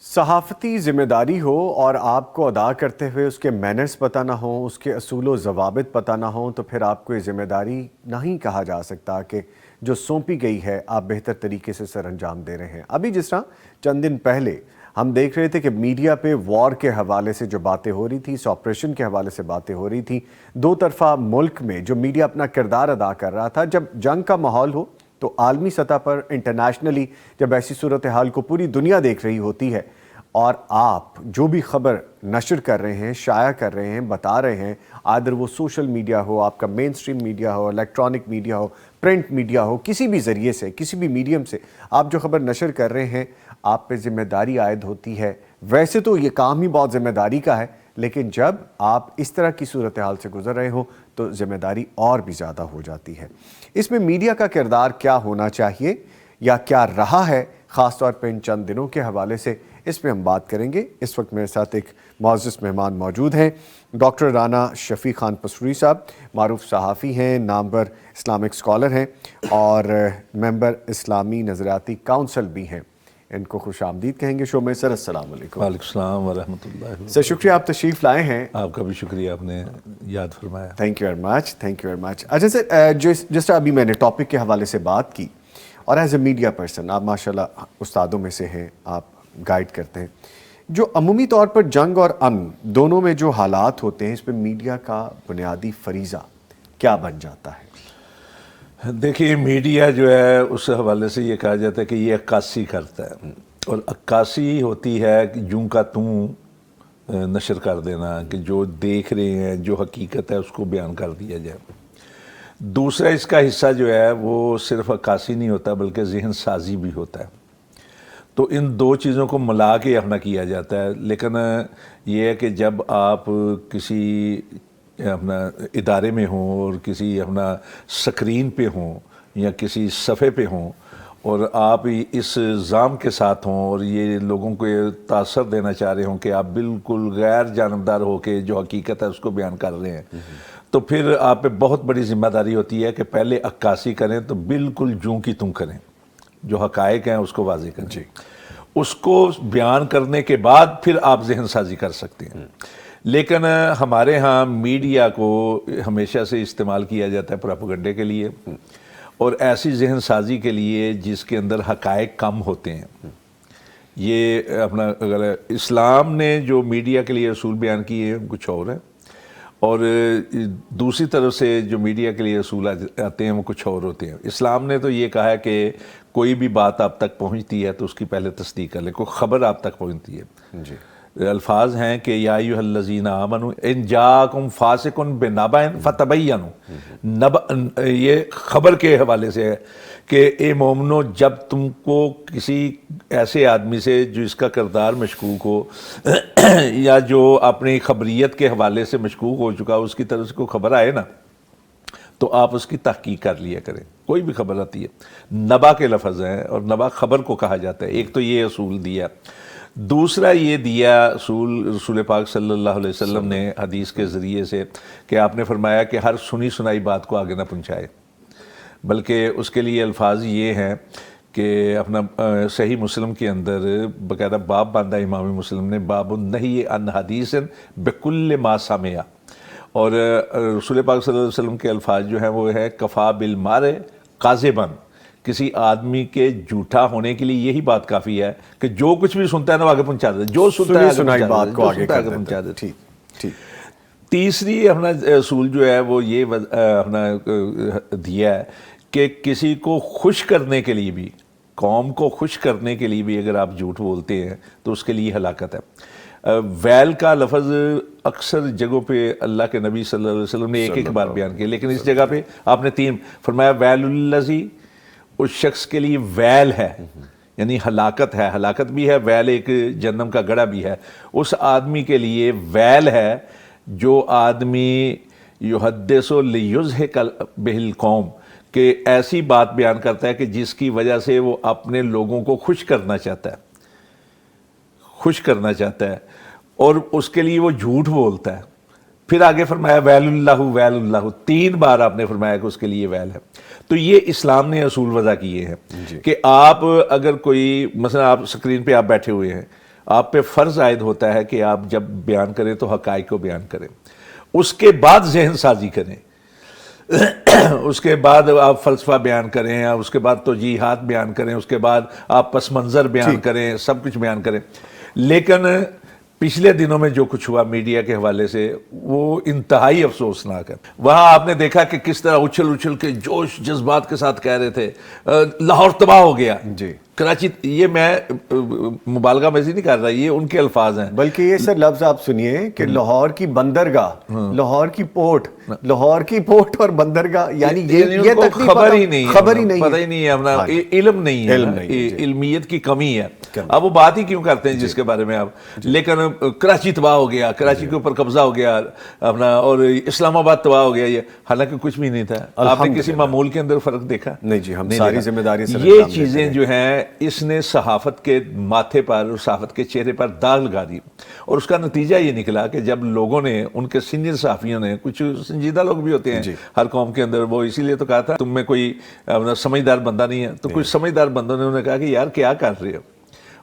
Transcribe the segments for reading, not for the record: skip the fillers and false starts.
صحافتی ذمہ داری ہو اور آپ کو ادا کرتے ہوئے اس کے مینرز پتہ نہ ہوں، اس کے اصول و ضوابط پتہ نہ ہوں، تو پھر آپ کو یہ ذمہ داری نہیں کہا جا سکتا کہ جو سونپی گئی ہے آپ بہتر طریقے سے سر انجام دے رہے ہیں۔ ابھی جس طرح چند دن پہلے ہم دیکھ رہے تھے کہ میڈیا پہ وار کے حوالے سے جو باتیں ہو رہی تھی، اس آپریشن کے حوالے سے باتیں ہو رہی تھی، دو طرفہ ملک میں جو میڈیا اپنا کردار ادا کر رہا تھا، جب جنگ کا ماحول ہو تو عالمی سطح پر انٹرنیشنلی جب ایسی صورتحال کو پوری دنیا دیکھ رہی ہوتی ہے اور آپ جو بھی خبر نشر کر رہے ہیں، شائع کر رہے ہیں، بتا رہے ہیں، آدر وہ سوشل میڈیا ہو، آپ کا مین سٹریم میڈیا ہو، الیکٹرانک میڈیا ہو، پرنٹ میڈیا ہو، کسی بھی ذریعے سے، کسی بھی میڈیم سے آپ جو خبر نشر کر رہے ہیں، آپ پہ ذمہ داری عائد ہوتی ہے۔ ویسے تو یہ کام ہی بہت ذمہ داری کا ہے، لیکن جب آپ اس طرح کی صورتحال سے گزر رہے ہوں تو ذمہ داری اور بھی زیادہ ہو جاتی ہے۔ اس میں میڈیا کا کردار کیا ہونا چاہیے یا کیا رہا ہے، خاص طور پہ ان چند دنوں کے حوالے سے، اس پہ ہم بات کریں گے۔ اس وقت میرے ساتھ ایک معزز مہمان موجود ہیں، ڈاکٹر رانا شفیع خان پسروری صاحب، معروف صحافی ہیں، نامور اسلامک اسکالر ہیں اور ممبر اسلامی نظریاتی کونسل بھی ہیں۔ ان کو خوش آمدید کہیں گے شو میں۔ سر السلام علیکم۔ وعلیکم السلام ورحمۃ اللہ۔ سر شکریہ آپ تشریف لائے ہیں۔ آپ کا بھی شکریہ، آپ نے یاد فرمایا۔ Thank you very much, thank you very مچ۔ اچھا سر، جس طرح ابھی میں نے ٹاپک کے حوالے سے بات کی، اور ایز اے میڈیا پرسن آپ ماشاءاللہ استادوں میں سے ہیں، آپ گائیڈ کرتے ہیں، جو عمومی طور پر جنگ اور امن دونوں میں جو حالات ہوتے ہیں، اس پہ میڈیا کا بنیادی فریضہ کیا بن جاتا ہے؟ دیکھیے، میڈیا جو ہے اس حوالے سے یہ کہا جاتا ہے کہ یہ عکاسی کرتا ہے، اور عکاسی ہوتی ہے کہ یوں کا توں نشر کر دینا، کہ جو دیکھ رہے ہیں، جو حقیقت ہے اس کو بیان کر دیا جائے۔ دوسرا اس کا حصہ جو ہے وہ صرف عکاسی نہیں ہوتا بلکہ ذہن سازی بھی ہوتا ہے۔ تو ان دو چیزوں کو ملا کے اپنا کیا جاتا ہے۔ لیکن یہ ہے کہ جب آپ کسی اپنا ادارے میں ہوں اور کسی اپنا سکرین پہ ہوں یا کسی صفحے پہ ہوں، اور آپ اس الزام کے ساتھ ہوں اور یہ لوگوں کو یہ تاثر دینا چاہ رہے ہوں کہ آپ بالکل غیر جانبدار ہو کے جو حقیقت ہے اس کو بیان کر رہے ہیں، تو پھر آپ پہ بہت بڑی ذمہ داری ہوتی ہے کہ پہلے عکاسی کریں تو بالکل جوں کی توں کریں، جو حقائق ہیں اس کو واضح کریں، اس کو بیان کرنے کے بعد پھر آپ ذہن سازی کر سکتے ہیں۔ لیکن ہمارے ہاں میڈیا کو ہمیشہ سے استعمال کیا جاتا ہے پروپیگنڈے کے لیے اور ایسی ذہن سازی کے لیے جس کے اندر حقائق کم ہوتے ہیں۔ یہ اپنا اگر اسلام نے جو میڈیا کے لیے اصول بیان کیے ہیں کچھ اور ہیں، اور دوسری طرف سے جو میڈیا کے لیے اصول آتے ہیں وہ کچھ اور ہوتے ہیں۔ اسلام نے تو یہ کہا ہے کہ کوئی بھی بات آپ تک پہنچتی ہے تو اس کی پہلے تصدیق کر لیں، کوئی خبر آپ تک پہنچتی ہے۔ جی، الفاظ ہیں کہ یا ایھا الذین آمنوا ان جاءکم فاسق بنبأ فتبینوا، یہ خبر کے حوالے سے ہے کہ اے مومنو، جب تم کو کسی ایسے آدمی سے جو اس کا کردار مشکوک ہو یا جو اپنی خبریت کے حوالے سے مشکوک ہو چکا، اس کی طرف سے کوئی خبر آئے نا تو آپ اس کی تحقیق کر لیا کریں۔ کوئی بھی خبر آتی ہے، نبا کے لفظ ہیں اور نبا خبر کو کہا جاتا ہے۔ ایک تو یہ اصول دیا، دوسرا یہ دیا اصول رسول پاک صلی اللہ علیہ وسلم نے حدیث کے ذریعے سے، کہ آپ نے فرمایا کہ ہر سنی سنائی بات کو آگے نہ پہنچائے، بلکہ اس کے لیے الفاظ یہ ہیں کہ اپنا صحیح مسلم کے اندر باقاعدہ باب باندھا امام مسلم نے، باب النہی عن حدیث بکل ما سمع، اور رسول پاک صلی اللہ علیہ وسلم کے الفاظ جو ہیں وہ ہے کفا بالمرء کاذبا، کسی آدمی کے جھوٹا ہونے کے لیے یہی بات کافی ہے کہ جو کچھ بھی سنتا ہے نا وہ آگے پہنچا دیتا ہے، جو سنتا ہے سنائی بات کو آگے پہنچا دیتا ہے۔ ٹھیک ٹھیک۔ تیسری اپنا اصول جو ہے وہ یہ اپنا دیا ہے کہ کسی کو خوش کرنے کے لیے بھی، قوم کو خوش کرنے کے لیے بھی اگر آپ جھوٹ بولتے ہیں تو اس کے لیے ہلاکت ہے۔ ویل کا لفظ اکثر جگہوں پہ اللہ کے نبی صلی اللہ علیہ وسلم نے ایک بار بیان کیا، لیکن اس جگہ پہ آپ نے 3 فرمایا، ویل الذی، اس شخص کے لیے ویل ہے، یعنی ہلاکت ہے، ہلاکت بھی ہے، ویل ایک جہنم کا گڑھا بھی ہے، اس آدمی کے لیے ویل ہے جو آدمی یحدث لیضحک بہ القوم، کہ ایسی بات بیان کرتا ہے کہ جس کی وجہ سے وہ اپنے لوگوں کو خوش کرنا چاہتا ہے، خوش کرنا چاہتا ہے، اور اس کے لیے وہ جھوٹ بولتا ہے۔ پھر آگے فرمایا ویل اللہ، ویل اللہ، 3 بار آپ نے فرمایا کہ اس کے لیے ویل ہے۔ تو یہ اسلام نے اصول وضع کیے ہیں کہ آپ اگر کوئی مثلا آپ سکرین پہ آپ بیٹھے ہوئے ہیں، آپ پہ فرض عائد ہوتا ہے کہ آپ جب بیان کریں تو حقائق کو بیان کریں، اس کے بعد ذہن سازی کریں، اس کے بعد آپ فلسفہ بیان کریں، اس کے بعد توجیحات بیان کریں، اس کے بعد آپ پس منظر بیان کریں، سب کچھ بیان کریں. لیکن پچھلے دنوں میں جو کچھ ہوا میڈیا کے حوالے سے وہ انتہائی افسوسناک ہے. وہاں آپ نے دیکھا کہ کس طرح اچھل اچھل کے جوش جذبات کے ساتھ کہہ رہے تھے لاہور تباہ ہو گیا، جی کراچی. یہ میں مبالغہ میں نہیں کر رہا، یہ ان کے الفاظ ہیں. بلکہ یہ سر لفظ آپ سنیے کہ لاہور کی بندرگاہ، لاہور کی پورٹ، لاہور کی پورٹ اور بندرگاہ، یعنی یہ ان کو خبر ہی نہیں خبر ہی نہیں پتہ ہی نہیں ہے، اپنا علم نہیں ہے، علمیت کی کمی ہے. اب وہ بات ہی کیوں کرتے ہیں جس کے بارے میں آپ. لیکن کراچی تباہ ہو گیا، کراچی کے اوپر قبضہ ہو گیا اپنا، اور اسلام آباد تباہ ہو گیا. یہ حالانکہ کچھ بھی نہیں تھا. آپ نے کسی معمول کے اندر فرق دیکھا؟ نہیں جی، ہم ساری ذمہ داری سے یہ چیزیں جو ہیں اس نے صحافت کے ماتھے پر اور صحافت کے چہرے پر داغ لگا دی. اور اس کا نتیجہ یہ نکلا کہ جب لوگوں نے، ان کے سینئر صحافیوں نے، کچھ سنجیدہ لوگ بھی ہوتے ہیں ہر قوم کے اندر، وہ اسی لیے تو کہا تھا تم میں کوئی سمجھدار بندہ نہیں ہے. تو کچھ سمجھدار بندوں نے انہیں کہا کہ یار کیا کر رہے ہو،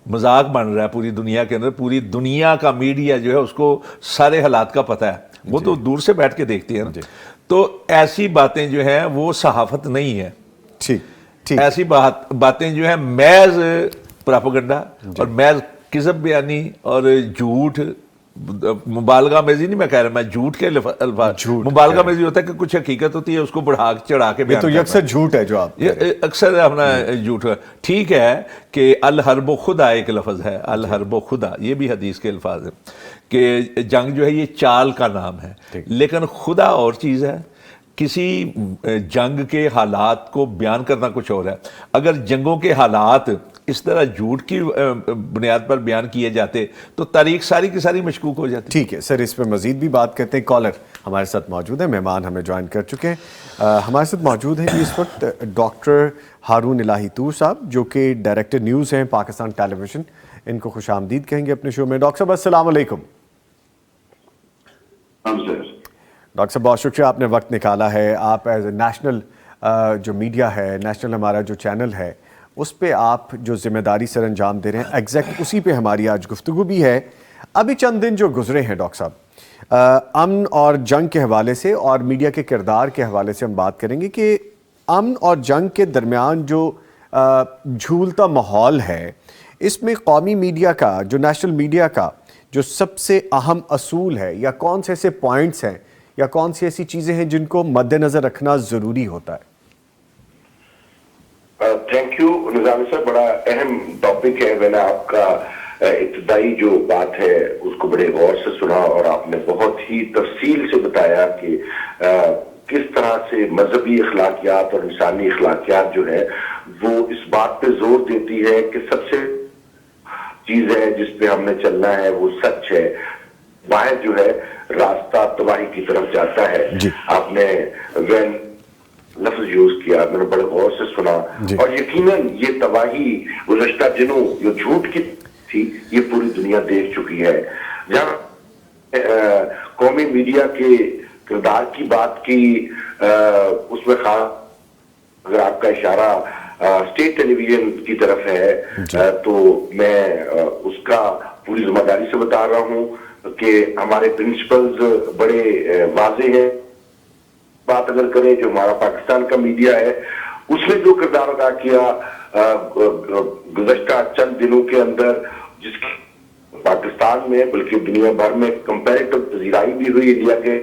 مذاق بن رہا ہے پوری دنیا کے اندر. پوری دنیا کا میڈیا جو ہے اس کو سارے حالات کا پتہ ہے، وہ تو دور سے بیٹھ کے دیکھتی ہے نا. تو ایسی باتیں جو ہیں وہ صحافت نہیں ہے. ایسی باتیں جو ہیں محض پراپیگنڈا اور محض کذب بیانی اور جھوٹ، مبالغہ میزی نہیں میں کہہ رہا، میں جھوٹ کے الفاظ. مبالغہ میزی ہوتا ہے کہ کچھ حقیقت ہوتی ہے اس کو بڑھا چڑھا کے بیان کرنا. یہ تو اکثر جھوٹ ہے جو آپ اکثر اپنا جھوٹ. ٹھیک ہے کہ الحرب خدا ایک لفظ ہے، الحرب خدا، یہ بھی حدیث کے الفاظ ہیں کہ جنگ جو ہے یہ چال کا نام ہے. لیکن خدا اور چیز ہے. کسی جنگ کے حالات کو بیان کرنا کچھ اور ہے. اگر جنگوں کے حالات اس طرح جھوٹ کی بنیاد پر بیان کیے جاتے تو تاریخ ساری کی ساری مشکوک ہو جاتی. ٹھیک ہے سر، اس پہ مزید بھی بات کرتے ہیں. کالر ہمارے ساتھ موجود ہیں، مہمان ہمیں جوائن کر چکے ہیں. ہمارے ساتھ موجود ہیں اس وقت ڈاکٹر ہارون الہی طور صاحب، جو کہ ڈائریکٹر نیوز ہیں پاکستان ٹیلی ویژن. ان کو خوش آمدید کہیں گے اپنے شو میں. ڈاکٹر صاحب السلام علیکم. ڈاکٹر صاحب بہت شکریہ آپ نے وقت نکالا ہے. آپ ایز اے نیشنل جو میڈیا ہے، نیشنل ہمارا جو چینل ہے، اس پہ آپ جو ذمہ داری سر انجام دے رہے ہیں، ایگزیکٹ اسی پہ ہماری آج گفتگو بھی ہے. ابھی چند دن جو گزرے ہیں ڈاکٹر صاحب، امن اور جنگ کے حوالے سے اور میڈیا کے کردار کے حوالے سے ہم بات کریں گے کہ امن اور جنگ کے درمیان جو جھولتا ماحول ہے، اس میں قومی میڈیا کا، جو نیشنل میڈیا کا جو سب سے اہم اصول ہے، یا کون سے ایسے پوائنٹس ہیں یا کون سی ایسی چیزیں ہیں جن کو مد نظر رکھنا ضروری ہوتا ہے؟ تھینک یو نظامی صاحب، بڑا اہم ٹاپک ہے. میں نے آپ کا ابتدائی جو بات ہے اس کو بڑے غور سے سنا اور آپ نے بہت ہی تفصیل سے بتایا کہ کس طرح سے مذہبی اخلاقیات اور انسانی اخلاقیات جو ہے وہ اس بات پہ زور دیتی ہے کہ سب سے چیز ہے جس پہ ہم نے چلنا ہے وہ سچ ہے. باہر جو ہے راستہ تباہی کی طرف جاتا ہے. آپ نے وین لفظ یوز کیا، میں نے بڑے غور سے سنا. اور یقیناً یہ تباہی گزشتہ دنوں جو جھوٹ کی تھی یہ پوری دنیا دیکھ چکی ہے. جہاں قومی میڈیا کے کردار کی بات کی، اس میں خاص اگر آپ کا اشارہ اسٹیٹ ٹیلی ویژن کی طرف ہے تو میں اس کا پوری ذمہ داری سے بتا رہا ہوں کہ ہمارے پرنسپلز بڑے واضح ہیں. بات اگر کریں جو ہمارا پاکستان کا میڈیا ہے، اس نے جو کردار ادا کیا گزشتہ چند دنوں کے اندر، جس کی پاکستان میں بلکہ دنیا بھر میں کمپیریٹو پذیرائی بھی ہوئی انڈیا کے،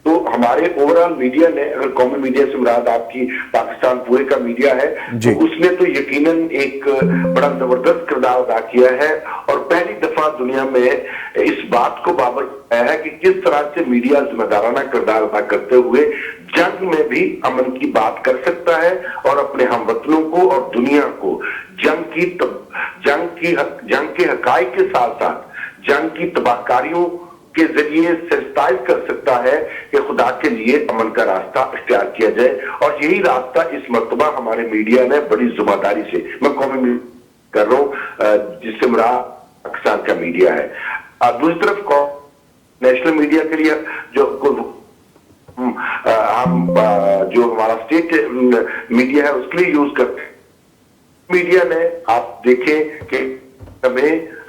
تو ہمارے اوورال میڈیا نے، اگر قومی میڈیا سے مراد آپ کی پاکستان پورے کا میڈیا ہے، تو اس نے تو یقیناً ایک بڑا زبردست کردار ادا کیا ہے. اور پہلی دفعہ دنیا میں اس بات کو بابر آیا ہے کہ کس طرح سے میڈیا ذمہ دارانہ کردار ادا کرتے ہوئے جنگ میں بھی امن کی بات کر سکتا ہے اور اپنے ہم وطنوں کو اور دنیا کو جنگ کے حقائق کے ساتھ ساتھ جنگ کی تباہ کاریوں کے ذریعے سینسٹائز کر سکتا ہے کہ خدا کے لیے امن کا راستہ اختیار کیا جائے. اور یہی راستہ اس مرتبہ ہمارے میڈیا نے بڑی ذمہ داری سے، میں قومی میڈیا کر رہا ہوں جس سے مراد پاکستان کا میڈیا ہے. دوسری طرف نیشنل میڈیا کے لیے جو ہم جو ہمارا اسٹیٹ میڈیا ہے اس کے لیے یوز کرتے ہیں. میڈیا نے آپ دیکھیں کہ ہمیں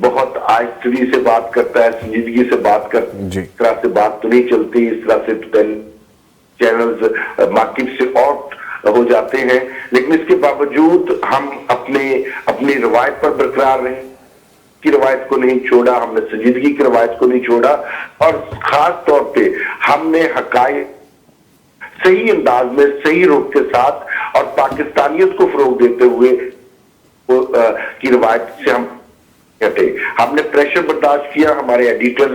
بہت آہستگی سے بات کرتا ہے, سنجیدگی سے بات کرتا ہے, جی. اس طرح سے بات تو نہیں چلتی, اس طرح سے چینلز مارکیٹ سے آؤٹ ہو جاتے ہیں, لیکن اس کے باوجود ہم اپنی روایت پر برقرار رہے, کی روایت کو نہیں چھوڑا, ہم نے سنجیدگی کی روایت کو نہیں چھوڑا, اور خاص طور پہ ہم نے حقائق صحیح انداز میں صحیح رخ کے ساتھ اور پاکستانیت کو فروغ دیتے ہوئے کی روایت سے ہم نے پریشر برداشت کیا, ہمارے ایڈیٹر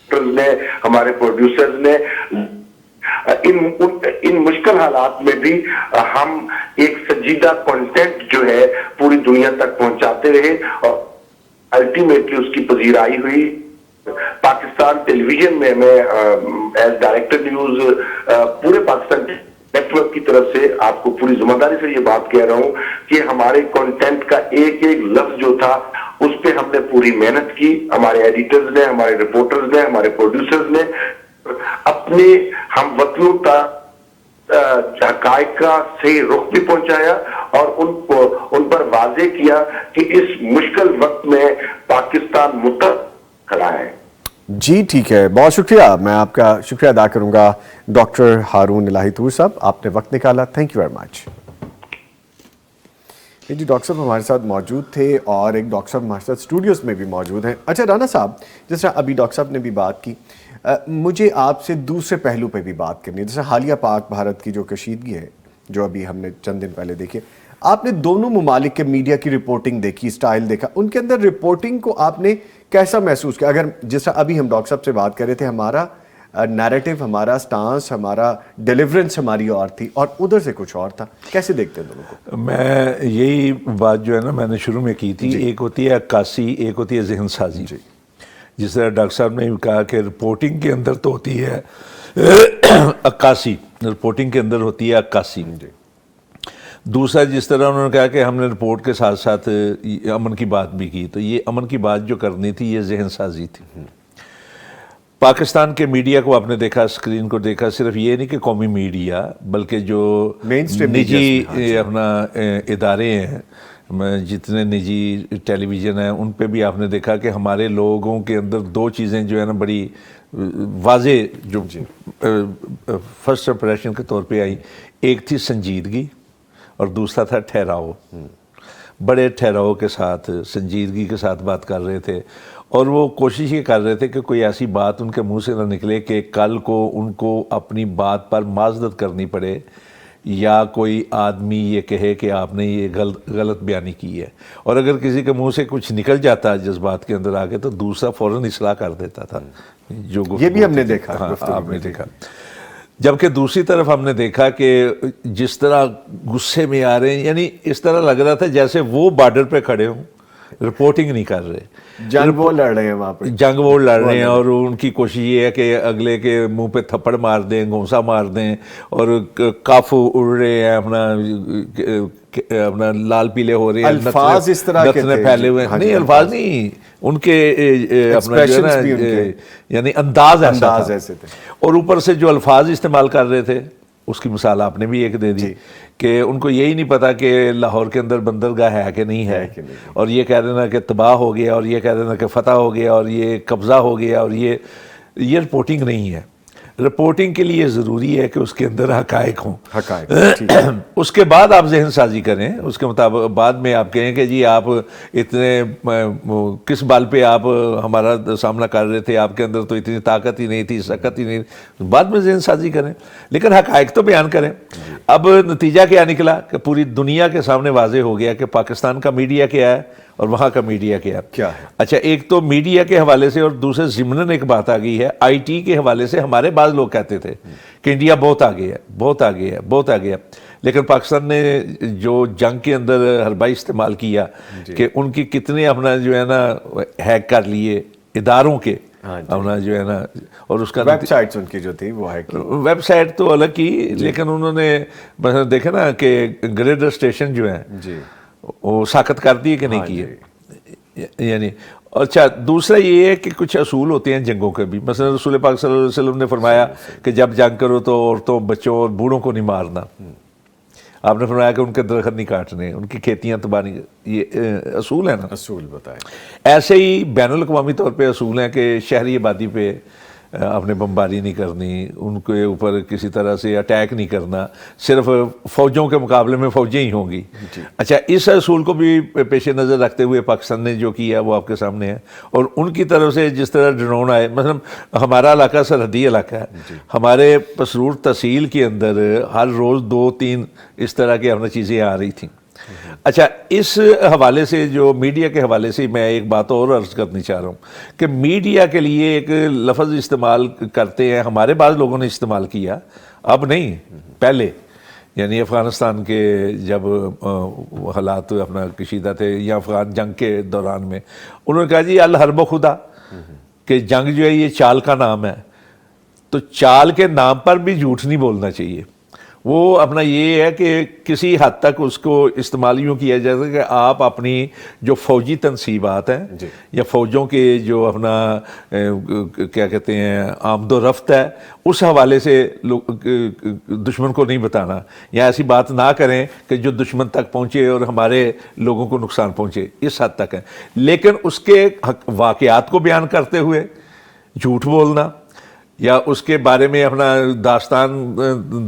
نے, ہمارے پروڈیوسرز نے, ان مشکل حالات میں بھی ہم ایک سنجیدہ کنٹینٹ جو ہے پوری دنیا تک پہنچاتے رہے, اور الٹیمیٹلی اس کی پذیرائی ہوئی. پاکستان ٹیلی ویژن میں ایز ڈائریکٹر نیوز پورے پاکستان نیٹ ورک کی طرف سے آپ کو پوری ذمہ داری سے یہ بات کہہ رہا ہوں کہ ہمارے کنٹینٹ کا ایک ایک لفظ جو تھا اس پہ ہم نے پوری محنت کی. ہمارے ایڈیٹرز نے, ہمارے رپورٹرز نے, ہمارے پروڈیوسرز نے اپنے ہم وطنوں تک حقائق کا صحیح رخ بھی پہنچایا, اور ان پر واضح کیا کہ اس مشکل وقت میں پاکستان متحد کھڑا ہے. جی ٹھیک ہے, بہت شکریہ. میں آپ کا شکریہ ادا کروں گا ڈاکٹر ہارون الہی طور صاحب, آپ نے وقت نکالا, تھینک یو ویری مچ. جی ڈاکٹر صاحب ہمارے ساتھ موجود تھے, اور ایک ڈاکٹر صاحب ہمارے ساتھ اسٹوڈیوز میں بھی موجود ہیں. اچھا رانا صاحب, جس طرح ابھی ڈاکٹر صاحب نے بھی بات کی, مجھے آپ سے دوسرے پہلو پہ بھی بات کرنی ہے. جیسے حالیہ پاک بھارت کی جو کشیدگی ہے, جو ابھی ہم نے چند دن پہلے دیکھی, آپ نے دونوں ممالک کے میڈیا کی رپورٹنگ دیکھی, سٹائل دیکھا, ان کے اندر رپورٹنگ کو آپ نے کیسا محسوس کیا؟ اگر جس طرح ابھی ہم ڈاکٹر صاحب سے بات کر رہے تھے, ہمارا نیریٹو, ہمارا سٹانس, ہمارا ڈیلیورنس ہماری اور تھی, اور ادھر سے کچھ اور تھا, کیسے دیکھتے ہیں دونوں کو؟ میں یہی بات جو ہے نا میں نے شروع میں کی تھی, ایک ہوتی ہے عکاسی, ایک ہوتی ہے ذہن سازی. جس طرح ڈاکٹر صاحب نے کہا کہ رپورٹنگ کے اندر تو ہوتی ہے عکاسی, رپورٹنگ کے اندر ہوتی ہے عکاسی. دوسرا جس طرح انہوں نے کہا کہ ہم نے رپورٹ کے ساتھ ساتھ امن کی بات بھی کی, تو یہ امن کی بات جو کرنی تھی یہ ذہن سازی تھی. پاکستان کے میڈیا کو آپ نے دیکھا, اسکرین کو دیکھا, صرف یہ نہیں کہ قومی میڈیا بلکہ جو نجی اپنا ادارے ہیں, جتنے نجی ٹیلی ویژن ہیں, ان پہ بھی آپ نے دیکھا کہ ہمارے لوگوں کے اندر دو چیزیں جو ہے نا بڑی واضح جو فرسٹ امپریشن کے طور پہ آئی. ایک تھی سنجیدگی اور دوسرا تھا ٹھہراؤ. بڑے ٹھہراؤ کے ساتھ, سنجیدگی کے ساتھ بات کر رہے تھے, اور وہ کوشش یہ کر رہے تھے کہ کوئی ایسی بات ان کے منہ سے نہ نکلے کہ کل کو ان کو اپنی بات پر معذرت کرنی پڑے, یا کوئی آدمی یہ کہے کہ آپ نے یہ غلط بیانی کی ہے. اور اگر کسی کے منہ سے کچھ نکل جاتا جذبات کے اندر آگے تو دوسرا فوراً اصلاح کر دیتا تھا. جو یہ بھی ہم نے دیکھا, آپ نے دیکھا. جبکہ دوسری طرف ہم نے دیکھا کہ جس طرح غصے میں آ رہے ہیں, یعنی اس طرح لگ رہا تھا جیسے وہ بارڈر پہ کھڑے ہوں, رپورٹنگ نہیں کر رہے, جنگ وہ لڑ رہے ہیں وہاں پہ, جنگ وہ لڑ رہے ہیں, اور ان کی کوشش یہ ہے کہ اگلے کے منہ پہ تھپڑ مار دیں, گھونسا مار دیں, اور کاف اڑ رہے ہیں, اپنا لال پیلے ہو رہے ہیں, الفاظ اس طرح کے نتنے پھیلے ہوئے ہیں. نہیں الفاظ نہیں, ان کے اپنا جو ہے نا یعنی انداز ایسے تھے. اور اوپر سے جو الفاظ استعمال کر رہے تھے اس کی مثال آپ نے بھی ایک دے دی کہ ان کو یہی نہیں پتا کہ لاہور کے اندر بندرگاہ ہے کہ نہیں ہے, اور یہ کہہ دینا کہ تباہ ہو گیا, اور یہ کہہ دینا کہ فتح ہو گیا, اور یہ قبضہ ہو گیا, اور یہ رپورٹنگ نہیں ہے. رپورٹنگ کے لیے ضروری ہے کہ اس کے اندر حقائق ہوں, اس کے بعد آپ ذہن سازی کریں, اس کے مطابق بعد میں آپ کہیں کہ جی آپ اتنے کس بال پہ آپ ہمارا سامنا کر رہے تھے, آپ کے اندر تو اتنی طاقت ہی نہیں تھی, سکت ہی نہیں, بعد میں ذہن سازی کریں, لیکن حقائق تو بیان کریں. اب نتیجہ کیا نکلا کہ پوری دنیا کے سامنے واضح ہو گیا کہ پاکستان کا میڈیا کیا ہے اور وہاں کا میڈیا کیا ہے. اچھا, ایک تو میڈیا کے حوالے سے, اور دوسرے ضمناً ایک بات آ گئی ہے آئی ٹی کے حوالے سے. ہمارے بعض لوگ کہتے تھے کہ انڈیا بہت آگے ہے, بہت آگے ہے, بہت آگے ہے, لیکن پاکستان نے جو جنگ کے اندر حربائی استعمال کیا کہ ان کی کتنے اپنا جو ہے نا ہیک کر لیے اداروں کے, اپنا جو ہے نا, اور اس کا ویب سائٹس ان کی جو تھی وہ ہے, ویب سائٹ تو الگ کی, لیکن انہوں نے مثلا دیکھا نا کہ گریڈر اسٹیشن جو ہیں وہ ساخت کر دیے کہ نہیں کیے. یعنی اچھا, دوسرا یہ ہے کہ کچھ اصول ہوتے ہیں جنگوں کے بھی. مثلا رسول پاک صلی اللہ علیہ وسلم نے فرمایا کہ جب جنگ کرو تو عورتوں, بچوں اور بوڑھوں کو نہیں مارنا. آپ نے فرمایا کہ ان کے درخت نہیں کاٹنے، ان کی کھیتیاں تباہ نہیں، یہ اصول ہے نا. اصول بتائیں. ایسے ہی بین الاقوامی طور پہ اصول ہیں کہ شہری آبادی پہ آپ نے بمباری نہیں کرنی، ان کے اوپر کسی طرح سے اٹیک نہیں کرنا، صرف فوجوں کے مقابلے میں فوجیں ہی ہوں گی. اچھا، اس اصول کو بھی پیش نظر رکھتے ہوئے پاکستان نے جو کیا وہ آپ کے سامنے ہے. اور ان کی طرف سے جس طرح ڈرون آئے، مثلا ہمارا علاقہ سرحدی علاقہ ہے، ہمارے پسرور تحصیل کے اندر ہر روز 2-3 اس طرح کی اپنا چیزیں آ رہی تھیں. اچھا، اس حوالے سے جو میڈیا کے حوالے سے میں ایک بات اور عرض کرنی چاہ رہا ہوں کہ میڈیا کے لیے ایک لفظ استعمال کرتے ہیں، ہمارے بعض لوگوں نے استعمال کیا، اب نہیں، پہلے، یعنی افغانستان کے جب حالات اپنا کشیدہ تھے یا افغان جنگ کے دوران میں، انہوں نے کہا جی الحرب خدا، کہ جنگ جو ہے یہ چال کا نام ہے. تو چال کے نام پر بھی جھوٹ نہیں بولنا چاہیے. وہ اپنا یہ ہے کہ کسی حد تک اس کو استعمال یوں کیا جاتا ہے کہ آپ اپنی جو فوجی تنصیبات ہیں یا فوجوں کے جو اپنا کیا کہتے ہیں آمد و رفت ہے، اس حوالے سے دشمن کو نہیں بتانا، یا ایسی بات نہ کریں کہ جو دشمن تک پہنچے اور ہمارے لوگوں کو نقصان پہنچے، اس حد تک ہے. لیکن اس کے واقعات کو بیان کرتے ہوئے جھوٹ بولنا یا اس کے بارے میں اپنا داستان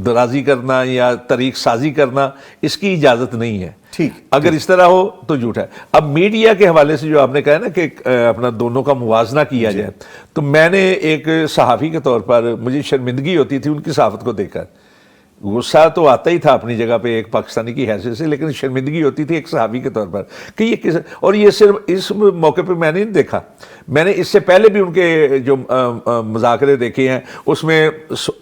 درازی کرنا یا طریق سازی کرنا، اس کی اجازت نہیں ہے. ٹھیک، اگر اس طرح ہو تو جھوٹ ہے. اب میڈیا کے حوالے سے جو آپ نے کہا نا کہ اپنا دونوں کا موازنہ کیا جائے، تو میں نے ایک صحافی کے طور پر مجھے شرمندگی ہوتی تھی ان کی صحافت کو دیکھ کر. غصہ تو آتا ہی تھا اپنی جگہ پہ ایک پاکستانی کی حیثیت سے، لیکن شرمندگی ہوتی تھی ایک صحافی کے طور پر کہ یہ کس، اور یہ صرف اس موقع پہ میں نے نہیں دیکھا، میں نے اس سے پہلے بھی ان کے جو مذاکرے دیکھے ہیں، اس میں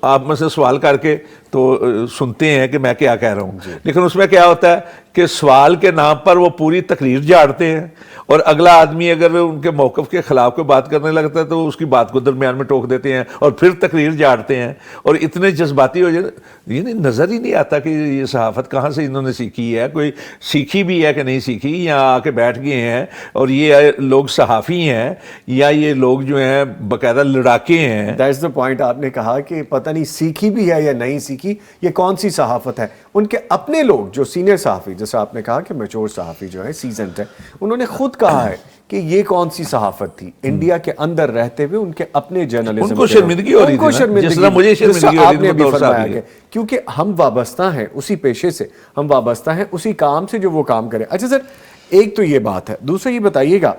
آپ میں سے سوال کر کے تو سنتے ہیں کہ میں کیا کہہ رہا ہوں، لیکن اس میں کیا ہوتا ہے کہ سوال کے نام پر وہ پوری تقریر جاڑتے ہیں، اور اگلا آدمی اگر ان کے موقف کے خلاف کوئی بات کرنے لگتا ہے تو اس کی بات کو درمیان میں ٹوک دیتے ہیں اور پھر تقریر جاڑتے ہیں، اور اتنے جذباتی ہو جاتے. یہ نظر ہی نہیں آتا کہ یہ صحافت کہاں سے انہوں نے سیکھی ہے، کوئی سیکھی بھی ہے کہ نہیں سیکھی، یا آ کے بیٹھ گئے ہیں اور یہ لوگ صحافی ہیں یا یہ لوگ جو ہیں باقاعدہ لڑاکے ہیں. That's the point. آپ نے کہا کہ پتہ نہیں سیکھی بھی ہے یا نہیں سیکھی، یہ کون سی صحافت ہے. ان کے اپنے لوگ جو سینئر صحافی، جیسے آپ نے کہا کہ میچور صحافی جو ہے، سیزنڈ ہے، انہوں نے خود کہا ہے کہ یہ کون سی صحافت تھی. انڈیا کے اندر رہتے ہوئے ان کے اپنے جرنلزم ان کو شرمندگی ہو رہی تھی، جس طرح مجھے شرمندگی ہو رہی تھی، کیونکہ ہم وابستہ ہیں اسی پیشے سے، ہم وابستہ ہیں اسی کام سے جو وہ کام کرے. اچھا سر، ایک تو یہ بات ہے. دوسرا یہ بتائیے گا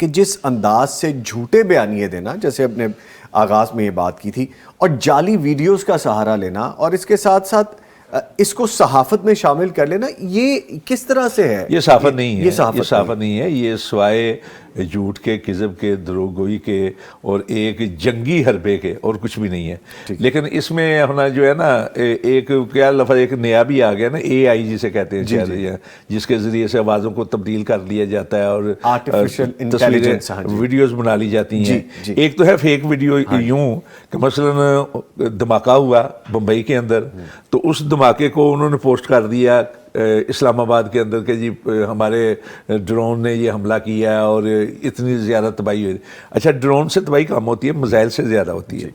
کہ جس انداز سے جھوٹے بیانیے دینا، جیسے اپنے آغاز میں یہ بات کی تھی، اور جعلی ویڈیوز کا سہارا لینا، اور اس کے ساتھ ساتھ اس کو صحافت میں شامل کر لینا، یہ کس طرح سے ہے؟ یہ صحافت نہیں ہے، یہ صحافت نہیں ہے، یہ سوائے جھوٹ کے، کذب کے، دروغ گوئی کے اور ایک جنگی حربے کے، اور کچھ بھی نہیں ہے. لیکن اس میں اپنا جو ہے نا ایک کیا لفظ ایک نیا بھی آ گیا نا، اے آئی جسے کہتے ہیں، جس کے ذریعے سے آوازوں کو تبدیل کر دیا جاتا ہے اور تصویریں ویڈیوز بنا لی جاتی ہیں. ایک تو ہے فیک ویڈیو، یوں کہ مثلا دھماکہ ہوا بمبئی کے اندر، تو اس دھماکے کو انہوں نے پوسٹ کر دیا اسلام آباد کے اندر کہ جی ہمارے ڈرون نے یہ حملہ کیا اور اتنی زیادہ تباہی ہوئی. اچھا، ڈرون سے تباہی کم ہوتی ہے، میزائل سے زیادہ ہوتی ہے.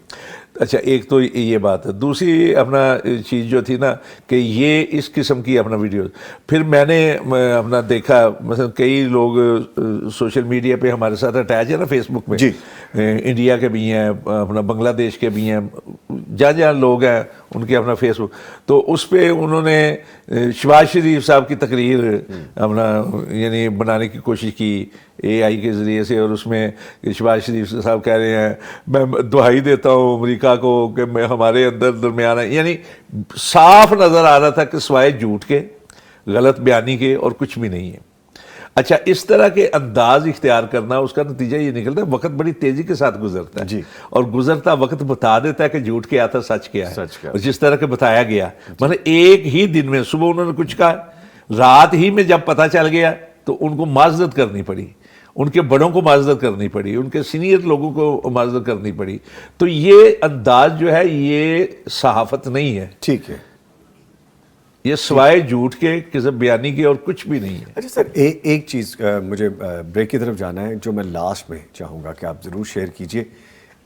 اچھا، ایک تو یہ بات ہے. دوسری اپنا چیز جو تھی نا کہ یہ اس قسم کی اپنا ویڈیوز، پھر میں نے اپنا دیکھا مثلا کئی لوگ سوشل میڈیا پہ ہمارے ساتھ اٹیچ ہے نا، فیس بک پہ، انڈیا کے بھی ہیں، اپنا بنگلہ دیش کے بھی ہیں، جہاں جہاں لوگ ہیں ان کے اپنا فیس بک، تو اس پہ انہوں نے شہباز شریف صاحب کی تقریر اپنا یعنی بنانے کی کوشش کی اے آئی کے ذریعے سے، اور اس میں شہباز شریف صاحب کہہ رہے ہیں میں دہائی دیتا ہوں امریکہ کو کہ میں ہمارے اندر درمیان ہے، یعنی صاف نظر آ رہا تھا کہ سوائے جھوٹ کے، غلط بیانی کے اور کچھ بھی نہیں ہے. اچھا، اس طرح کے انداز اختیار کرنا، اس کا نتیجہ یہ نکلتا ہے وقت بڑی تیزی کے ساتھ گزرتا ہے، اور گزرتا وقت بتا دیتا ہے کہ جھوٹ کیا تھا، سچ کیا ہے. اور جس طرح کے بتایا گیا، مطلب ایک ہی دن میں صبح انہوں نے کچھ کہا، رات ہی میں جب پتہ چل گیا تو ان کو معذرت کرنی پڑی، ان کے بڑوں کو معذرت کرنی پڑی، ان کے سینئر لوگوں کو معذرت کرنی پڑی. تو یہ انداز جو ہے یہ صحافت نہیں ہے. ٹھیک ہے، یہ سوائے جھوٹ کے، کذب بیانی کے اور کچھ بھی نہیں ہے. اچھا سر، ایک چیز مجھے بریک کی طرف جانا ہے جو میں لاسٹ میں چاہوں گا کہ آپ ضرور شیئر کیجئے.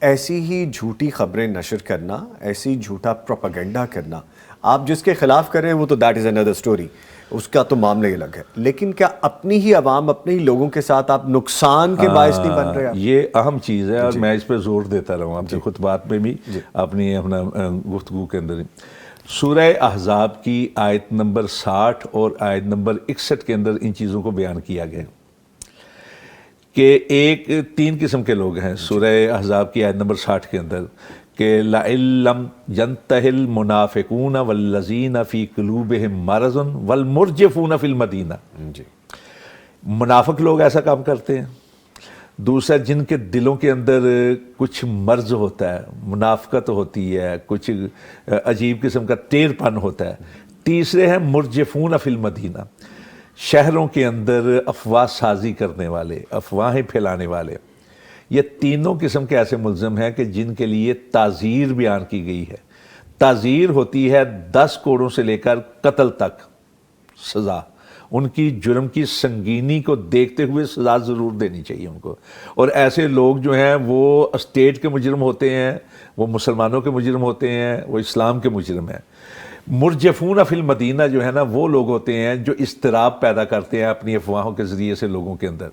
ایسی ہی جھوٹی خبریں نشر کرنا, ایسی جھوٹا پروپیگنڈا کرنا, آپ جس کے خلاف کر رہے ہیں وہ تو دیٹ از اندر اسٹوری, اس کا تو معاملہ ہی الگ ہے, لیکن کیا اپنی ہی عوام, اپنے ہی لوگوں کے ساتھ آپ نقصان کے باعث نہیں بن رہے آپ؟ یہ اہم چیز ہے, اور میں اس پہ زور دیتا رہا ہوں اپنے خطبات میں بھی, اپنی گفتگو کے اندر. سورہ احزاب کی آیت نمبر 60 اور آیت نمبر 61 کے اندر ان چیزوں کو بیان کیا گیا کہ ایک 3 قسم کے لوگ ہیں. سورہ احزاب کی آیت نمبر 60 کے اندر کہ لَئِن لَّمْ يَنْتَهِ الْمُنَافِقُونَ وَالَّذِينَ فِي قُلُوبِهِم مَّرَضٌ وَالْمُرْجِفُونَ فِي الْمَدِينَةِ. منافق لوگ ایسا کام کرتے ہیں. دوسرا, جن کے دلوں کے اندر کچھ مرض ہوتا ہے, منافقت ہوتی ہے, کچھ عجیب قسم کا ٹیر پن ہوتا ہے. تیسرے ہیں مرجفون فی المدینہ, شہروں کے اندر افواہ سازی کرنے والے, افواہیں پھیلانے والے. یہ تینوں قسم کے ایسے ملزم ہیں کہ جن کے لیے تعزیر بیان کی گئی ہے. تعزیر ہوتی ہے 10 کوڑوں سے لے کر قتل تک سزا. ان کی جرم کی سنگینی کو دیکھتے ہوئے سزا ضرور دینی چاہیے ان کو. اور ایسے لوگ جو ہیں وہ اسٹیٹ کے مجرم ہوتے ہیں, وہ مسلمانوں کے مجرم ہوتے ہیں, وہ اسلام کے مجرم ہیں. مرجفون فی المدینہ جو ہے نا, وہ لوگ ہوتے ہیں جو اضطراب پیدا کرتے ہیں اپنی افواہوں کے ذریعے سے لوگوں کے اندر.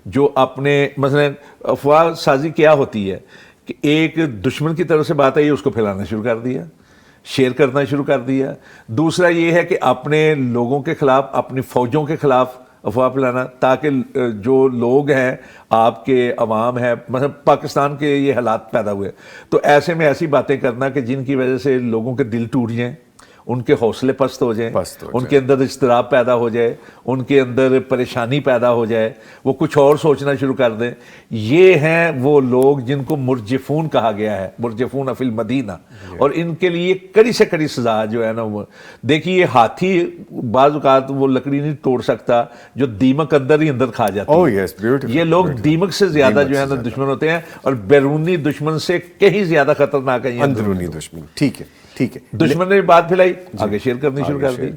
جو اپنے مثلا افواہ سازی کیا ہوتی ہے کہ ایک دشمن کی طرف سے بات آئی, اس کو پھیلانا شروع کر دیا, شیئر کرنا شروع کر دیا. دوسرا یہ ہے کہ اپنے لوگوں کے خلاف, اپنی فوجوں کے خلاف افواہ پھیلانا, تاکہ جو لوگ ہیں آپ کے عوام ہیں, مثلا پاکستان کے یہ حالات پیدا ہوئے, تو ایسے میں ایسی باتیں کرنا کہ جن کی وجہ سے لوگوں کے دل ٹوٹ جائیں, ان کے حوصلے پست ہو جائیں, ان کے اندر اضطراب پیدا ہو جائے, ان کے اندر پریشانی پیدا ہو جائے, وہ کچھ اور سوچنا شروع کر دیں. یہ ہیں وہ لوگ جن کو مرجفون کہا گیا ہے, مرجفون فی المدینہ. اور ان کے لیے کڑی سے کڑی سزا جو ہے نا, وہ دیکھیے ہاتھی بعض اوقات وہ لکڑی نہیں توڑ سکتا جو دیمک اندر ہی اندر کھا جاتی ہے. یہ لوگ دیمک سے زیادہ جو ہے نا دشمن ہوتے ہیں, اور بیرونی دشمن سے کہیں زیادہ خطرناک ہیں اندرونی دشمن. ٹھیک ہے, ٹھیک ہے. دشمن نے بات پھیلائی, آگے شیئر کرنی شروع کر دی.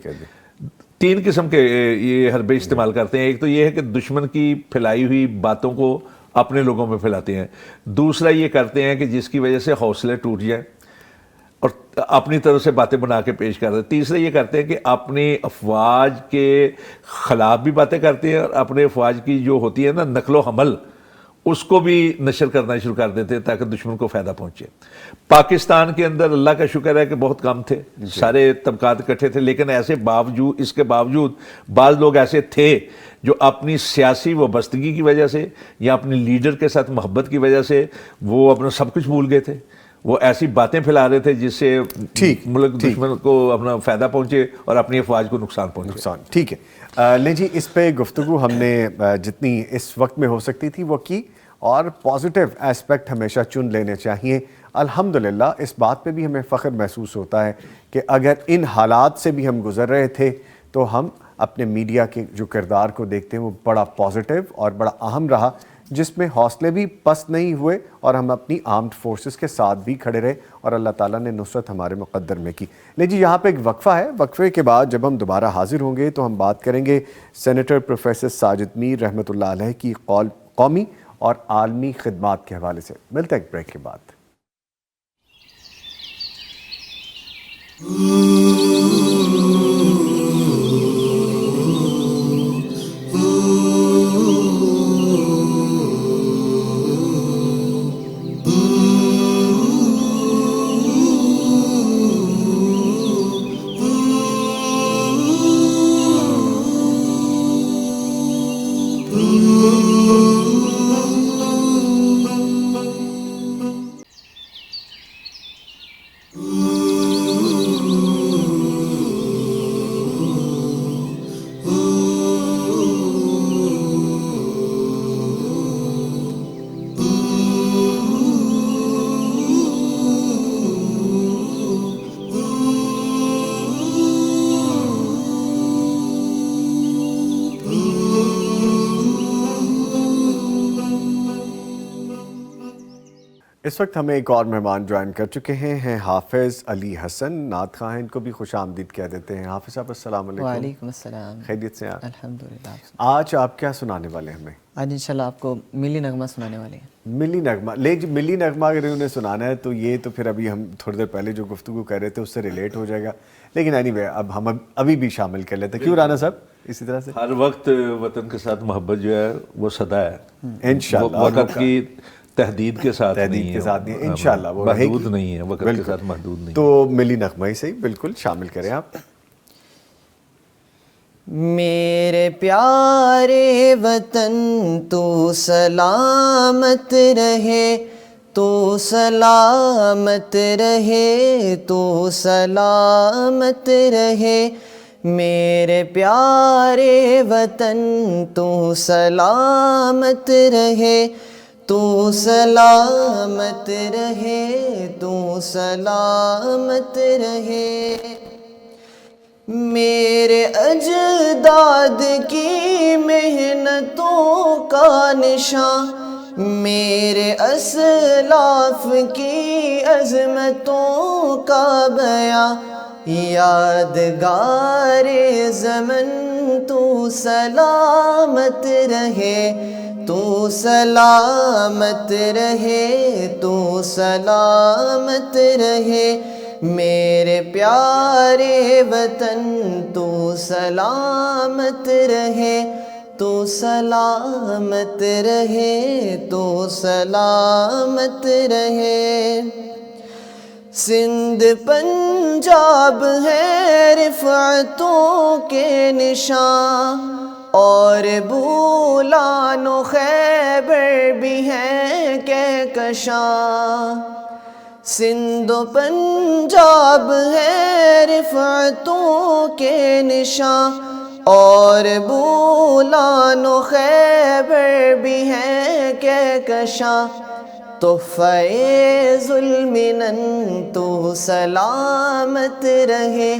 3 قسم کے یہ حربے استعمال کرتے ہیں. ایک تو یہ ہے کہ دشمن کی پھیلائی ہوئی باتوں کو اپنے لوگوں میں پھیلاتے ہیں. دوسرا یہ کرتے ہیں کہ جس کی وجہ سے حوصلے ٹوٹ جائیں اور اپنی طرف سے باتیں بنا کے پیش کر رہے ہیں. تیسرا یہ کرتے ہیں کہ اپنی افواج کے خلاف بھی باتیں کرتے ہیں, اور اپنے افواج کی جو ہوتی ہے نا نقل و حمل, اس کو بھی نشر کرنا شروع کر دیتے ہیں تاکہ دشمن کو فائدہ پہنچے. پاکستان کے اندر اللہ کا شکر ہے کہ بہت کم تھے, سارے طبقات اکٹھے تھے, لیکن اس کے باوجود بعض لوگ ایسے تھے جو اپنی سیاسی وابستگی کی وجہ سے یا اپنے لیڈر کے ساتھ محبت کی وجہ سے وہ اپنا سب کچھ بھول گئے تھے. وہ ایسی باتیں پھیلا رہے تھے جس سے ملک دشمن کو اپنا فائدہ پہنچے اور اپنی افواج کو نقصان پہنچے. ٹھیک ہے. لیں جی, اس پہ گفتگو ہم نے جتنی اس وقت میں ہو سکتی تھی وہ کی, اور پازیٹیو ایسپیکٹ ہمیشہ چن لینے چاہیے. الحمدللہ اس بات پہ بھی ہمیں فخر محسوس ہوتا ہے کہ اگر ان حالات سے بھی ہم گزر رہے تھے تو ہم اپنے میڈیا کے جو کردار کو دیکھتے ہیں وہ بڑا پازیٹیو اور بڑا اہم رہا, جس میں حوصلے بھی پست نہیں ہوئے, اور ہم اپنی آرمڈ فورسز کے ساتھ بھی کھڑے رہے, اور اللہ تعالیٰ نے نصرت ہمارے مقدر میں کی. لے جی, یہاں پہ ایک وقفہ ہے. وقفے کے بعد جب ہم دوبارہ حاضر ہوں گے تو ہم بات کریں گے سینیٹر پروفیسر ساجد میر رحمۃ اللہ علیہ کی قومی اور عالمی خدمات کے حوالے سے. ملتے ہیں ایک بریک کے بعد. اس وقت ہمیں ایک اور مہمان جوائن کر چکے ہیں حافظ علی حسن، نعت خواہ ہیں، ان کو بھی خوش آمدید کہہ دیتے ہیں۔ حافظ صاحب السلام علیکم۔ وعلیکم السلام۔ خیریت سے آپ؟ الحمدللہ۔ آج آپ کیا سنانے والے ہیں ہمیں؟ آج انشاءاللہ آپ کو ملی نغمہ سنانے والے ہیں۔ ملی نغمہ، لیکن ملی نغمہ اگر انہیں سنانا ہے تو یہ تو پھر ابھی ہم تھوڑی دیر پہلے جو گفتگو کر رہے تھے اس سے ریلیٹ ہو جائے گا، لیکن اینی وے اب ہم ابھی بھی شامل کر لیتے ہیں۔ کیوں رانا صاحب اسی طرح سے ہر وقت وطن کے ساتھ محبت جو ہے وہ صدا ہے، انشاءاللہ، وہ وقت کی تحدید کے ساتھ تحدید نہیں کے ہے، ساتھ نہیں، انشاءاللہ وہ رہے گی، محدود نہیں ہے، وقت کے ساتھ محدود نہیں ہے۔ تو ملی نغمہ ہی صحیح، بالکل شامل کریں آپ۔ میرے پیارے وطن تو سلامت رہے، تو سلامت رہے، تو سلامت رہے، میرے پیارے وطن تو سلامت رہے، تو سلامت رہے، تو سلامت رہے، میرے اجداد کی محنتوں کا نشان، میرے اسلاف کی عظمتوں کا بیان، یادگار زمن تو سلامت رہے، تو سلامت رہے، تو سلامت رہے، میرے پیارے وطن تو سلامت رہے، تو سلامت رہے، تو سلامت رہے، سندھ پنجاب ہے رفعتوں کے نشان، اور بولان و خیبر بھی ہیں کہکشاں، سندھ و پنجاب ہے رفعتوں کے نشان، اور بولان و خیبر بھی ہیں کہکشاں، تحفہ ذوالمنن تو سلامت رہے،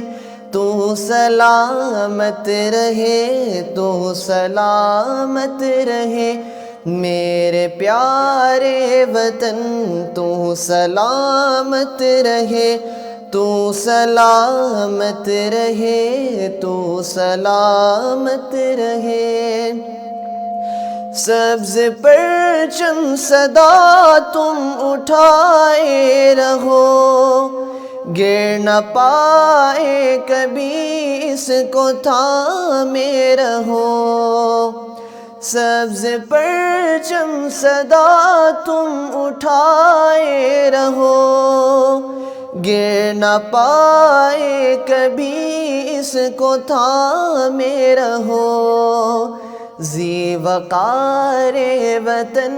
تو سلامت رہے، تو سلامت رہے، میرے پیارے وطن تو سلامت رہے، تو سلامت رہے، تو سلامت رہے، سبز پرچم صدا تم اٹھائے رہو، گر نہ پائے کبھی اس کو تھامے رہو، سبز پرچم صدا تم اٹھائے رہو، گر نہ پائے کبھی اس کو تھامے رہو، ذی وقار وطن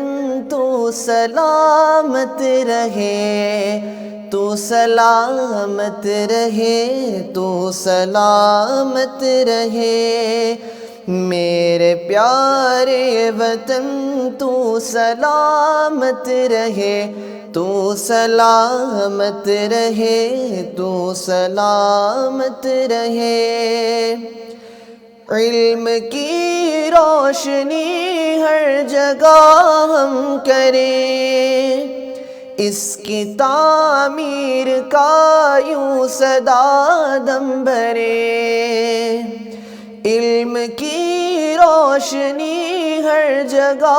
تو سلامت رہے، تو سلامت رہے، تو سلامت رہے، میرے پیارے وطن تو سلامت رہے، تو سلامت رہے، تو سلامت رہے، علم کی روشنی ہر جگہ ہم کریں، اس کی تعمیر کا یوں صدا دم بھرے، علم کی روشنی ہر جگہ